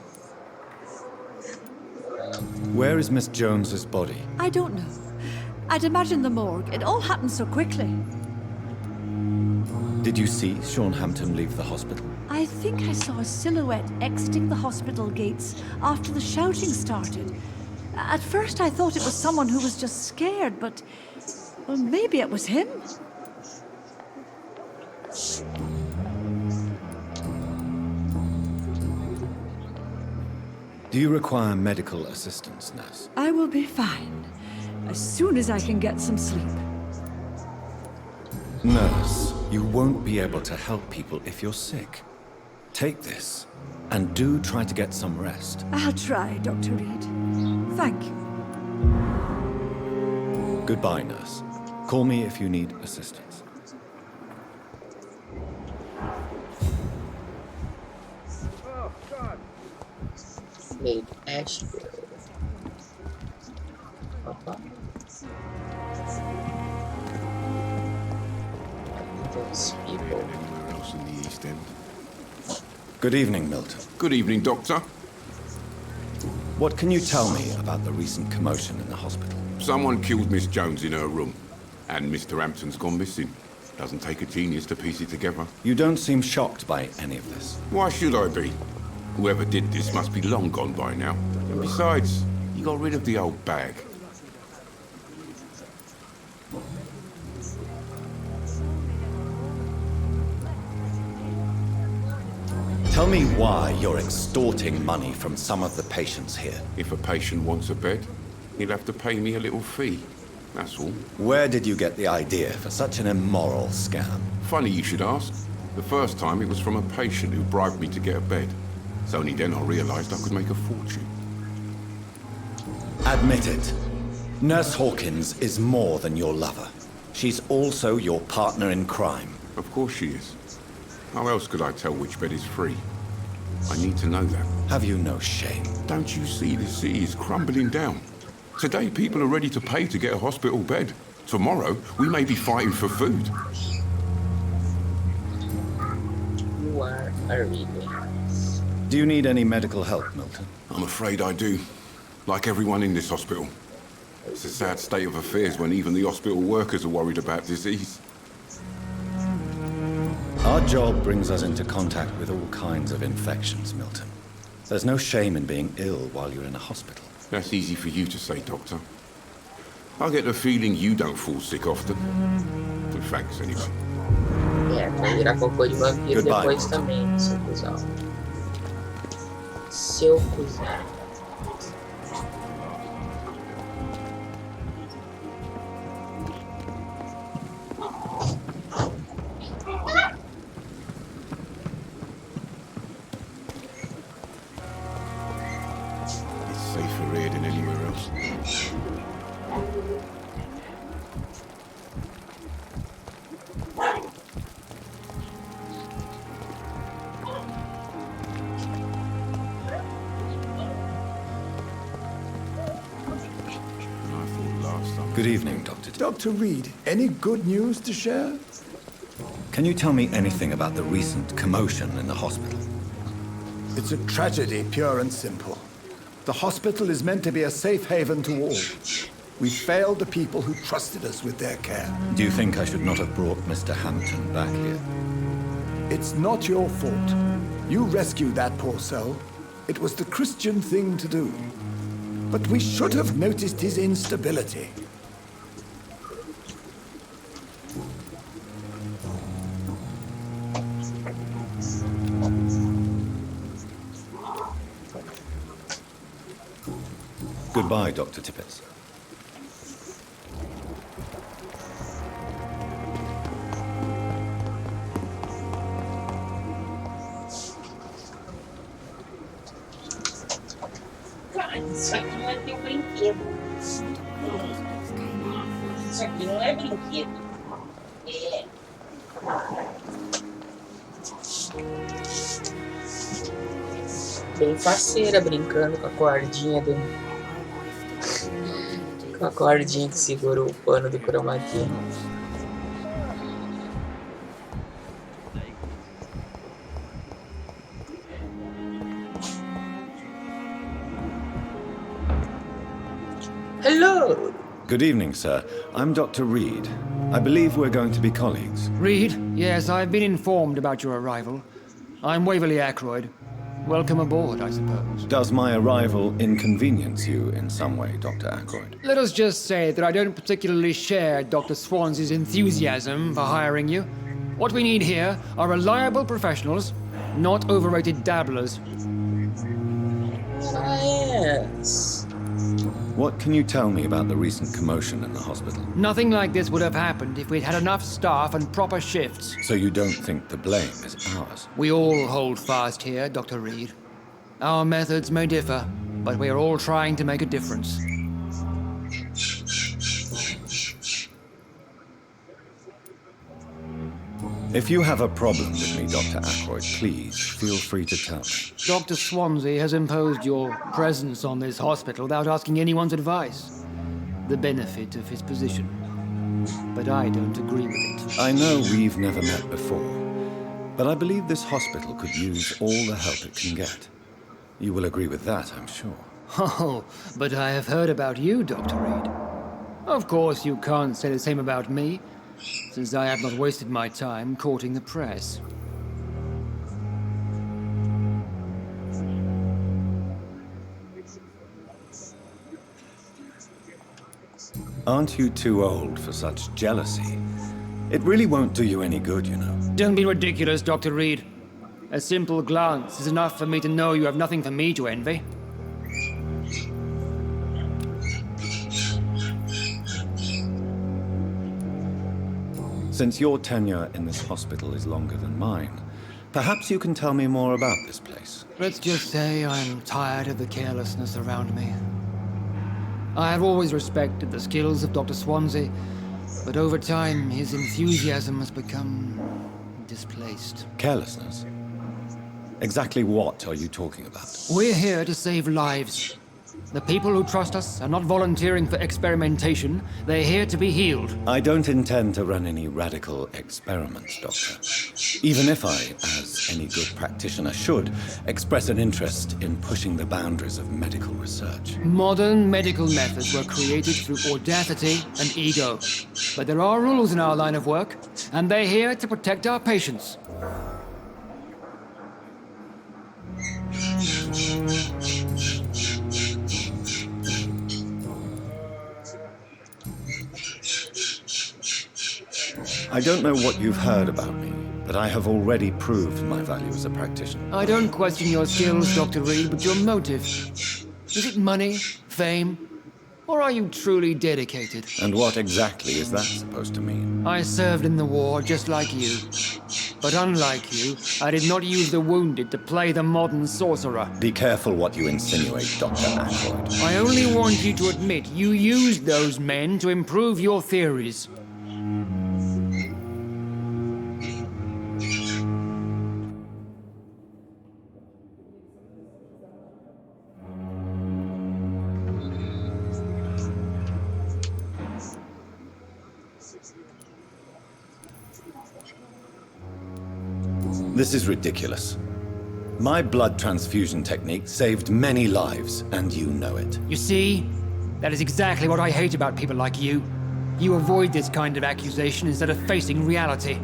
[SPEAKER 2] Where is Miss Jones's body?
[SPEAKER 22] I don't know. I'd imagine the morgue. It all happened so quickly.
[SPEAKER 2] Did you see Sean Hampton leave the hospital?
[SPEAKER 22] I think I saw a silhouette exiting the hospital gates after the shouting started. At first I thought it was someone who was just scared, but... well, maybe it was him.
[SPEAKER 2] Do you require medical assistance, nurse?
[SPEAKER 22] I will be fine, as soon as I can get some sleep.
[SPEAKER 2] Nurse, You won't be able to help people if you're sick. Take this, and do try to get some rest.
[SPEAKER 22] I'll try, Dr. Reed. Thank you.
[SPEAKER 2] Goodbye, nurse. Call me if you need assistance.
[SPEAKER 1] Lady Ashford. Those people.
[SPEAKER 13] Anywhere else in the East End?
[SPEAKER 2] Good evening, Milton.
[SPEAKER 13] Good evening, Doctor.
[SPEAKER 2] What can you tell me about the recent commotion in the hospital?
[SPEAKER 13] Someone killed Miss Jones in her room, and Mr. Hampton's gone missing. Doesn't take a genius to piece it together.
[SPEAKER 2] You don't seem shocked by any of this.
[SPEAKER 13] Why should I be? Whoever did this must be long gone by now. And besides, he got rid of the old bag.
[SPEAKER 2] Tell me why you're extorting money from some of the patients here.
[SPEAKER 13] If a patient wants a bed, he'll have to pay me a little fee. That's all.
[SPEAKER 2] Where did you get the idea for such an immoral scam?
[SPEAKER 13] Funny you should ask. The first time it was from a patient who bribed me to get a bed. It's only then I realized I could make a fortune.
[SPEAKER 2] Admit it. Nurse Hawkins is more than your lover. She's also your partner in crime.
[SPEAKER 13] Of course she is. How else could I tell which bed is free? I need to know that.
[SPEAKER 2] Have you no shame?
[SPEAKER 13] Don't you see the city is crumbling down? Today people are ready to pay to get a hospital bed. Tomorrow we may be fighting for food.
[SPEAKER 1] You are a reader.
[SPEAKER 2] Do you need any medical help, Milton?
[SPEAKER 13] I'm afraid I do. Like everyone in this hospital. It's a sad state of affairs when even the hospital workers are worried about disease.
[SPEAKER 2] Our job brings us into contact with all kinds of infections, Milton. There's no shame in being ill while you're in a hospital.
[SPEAKER 13] That's easy for you to say, Doctor. I get the feeling you don't fall sick often. And thanks, anyway.
[SPEAKER 1] Vai virar cocô de vampiro depois também, seu cuzão. Seu cuzão.
[SPEAKER 13] Safer here than anywhere else.
[SPEAKER 2] Good evening, Dr.
[SPEAKER 5] Dr. Reed, any good news to share?
[SPEAKER 2] Can you tell me anything about the recent commotion in the hospital?
[SPEAKER 5] It's a tragedy, pure and simple. The hospital is meant to be a safe haven to all. We failed the people who trusted us with their care.
[SPEAKER 2] Do you think I should not have brought Mr. Hampton back here?
[SPEAKER 5] It's not your fault. You rescued that poor soul. It was the Christian thing to do. But we should have noticed his instability.
[SPEAKER 2] Goodbye, Dr. Tippett.
[SPEAKER 1] Isso aqui não é teu brinquedo. Isso aqui não é brinquedo. É. Bem faceira, brincando com a cordinha do... com a cordinha que segurou o pano do chroma key. Hello!
[SPEAKER 2] Good evening, sir. I'm Dr. Reed. I believe we're going to be colleagues.
[SPEAKER 8] Reed? Yes, I've been informed about your arrival. I'm Waverly Ackroyd. Welcome aboard, I suppose.
[SPEAKER 2] Does my arrival inconvenience you in some way, Dr. Ackroyd?
[SPEAKER 8] Let us just say that I don't particularly share Dr. Swans's enthusiasm for hiring you. What we need here are reliable professionals, not overrated dabblers.
[SPEAKER 1] Yes.
[SPEAKER 2] What can you tell me about the recent commotion in the hospital?
[SPEAKER 8] Nothing like this would have happened if we'd had enough staff and proper shifts.
[SPEAKER 2] So you don't think the blame is ours?
[SPEAKER 8] We all hold fast here, Dr. Reed. Our methods may differ, but we are all trying to make a difference.
[SPEAKER 2] If you have a problem with me, Dr. Ackroyd, please feel free to tell me.
[SPEAKER 8] Dr. Swansea has imposed your presence on this hospital without asking anyone's advice. The benefit of his position. But I don't agree with it.
[SPEAKER 2] I know we've never met before, but I believe this hospital could use all the help it can get. You will agree with that, I'm sure.
[SPEAKER 8] Oh, but I have heard about you, Dr. Reed. Of course, you can't say the same about me, since I have not wasted my time courting the press.
[SPEAKER 2] Aren't you too old for such jealousy? It really won't do you any good, you know.
[SPEAKER 8] Don't be ridiculous, Dr. Reed. A simple glance is enough for me to know you have nothing for me to envy.
[SPEAKER 2] Since your tenure in this hospital is longer than mine, perhaps you can tell me more about this place.
[SPEAKER 8] Let's just say I'm tired of the carelessness around me. I have always respected the skills of Dr. Swansea, but over time his enthusiasm has become displaced.
[SPEAKER 2] Carelessness? Exactly what are you talking about?
[SPEAKER 8] We're here to save lives. The people who trust us are not volunteering for experimentation. They're here to be healed.
[SPEAKER 2] I don't intend to run any radical experiments, Doctor. Even if I, as any good practitioner should, express an interest in pushing the boundaries of medical research.
[SPEAKER 8] Modern medical methods were created through audacity and ego. But there are rules in our line of work, and they're here to protect our patients.
[SPEAKER 2] I don't know what you've heard about me, but I have already proved my value as a practitioner.
[SPEAKER 8] I don't question your skills, Dr. Reed, but your motive. Is it money, fame, or are you truly dedicated?
[SPEAKER 2] And what exactly is that supposed to mean?
[SPEAKER 8] I served in the war just like you. But unlike you, I did not use the wounded to play the modern sorcerer.
[SPEAKER 2] Be careful what you insinuate, Dr. Ackroyd.
[SPEAKER 8] I only want you to admit you used those men to improve your theories.
[SPEAKER 2] This is ridiculous. My blood transfusion technique saved many lives, and you know it.
[SPEAKER 8] You see? That is exactly what I hate about people like you. You avoid this kind of accusation instead of facing reality.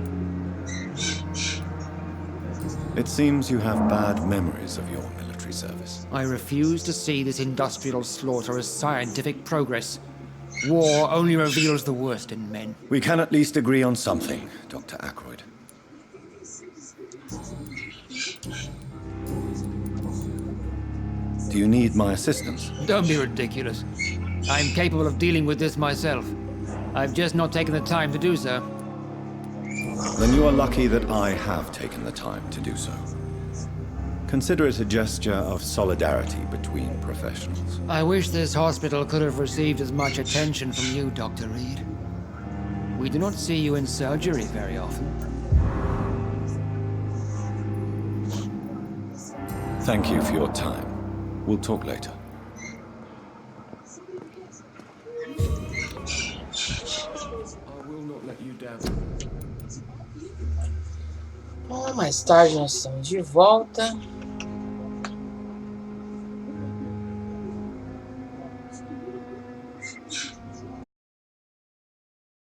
[SPEAKER 2] It seems you have bad memories of your military service.
[SPEAKER 8] I refuse to see this industrial slaughter as scientific progress. War only reveals the worst in men.
[SPEAKER 2] We can at least agree on something, Dr. Ackroyd. Do you need my assistance?
[SPEAKER 8] Don't be ridiculous. I'm capable of dealing with this myself. I've just not taken the time to do so.
[SPEAKER 2] Then you are lucky that I have taken the time to do so. Consider it a gesture of solidarity between professionals.
[SPEAKER 8] I wish this hospital could have received as much attention from you, Dr. Reed. We do not see you in surgery very often.
[SPEAKER 2] Thank you for your time. We'll talk later.
[SPEAKER 15] I will not let you down.
[SPEAKER 1] Bom, mais tarde nós estamos de volta.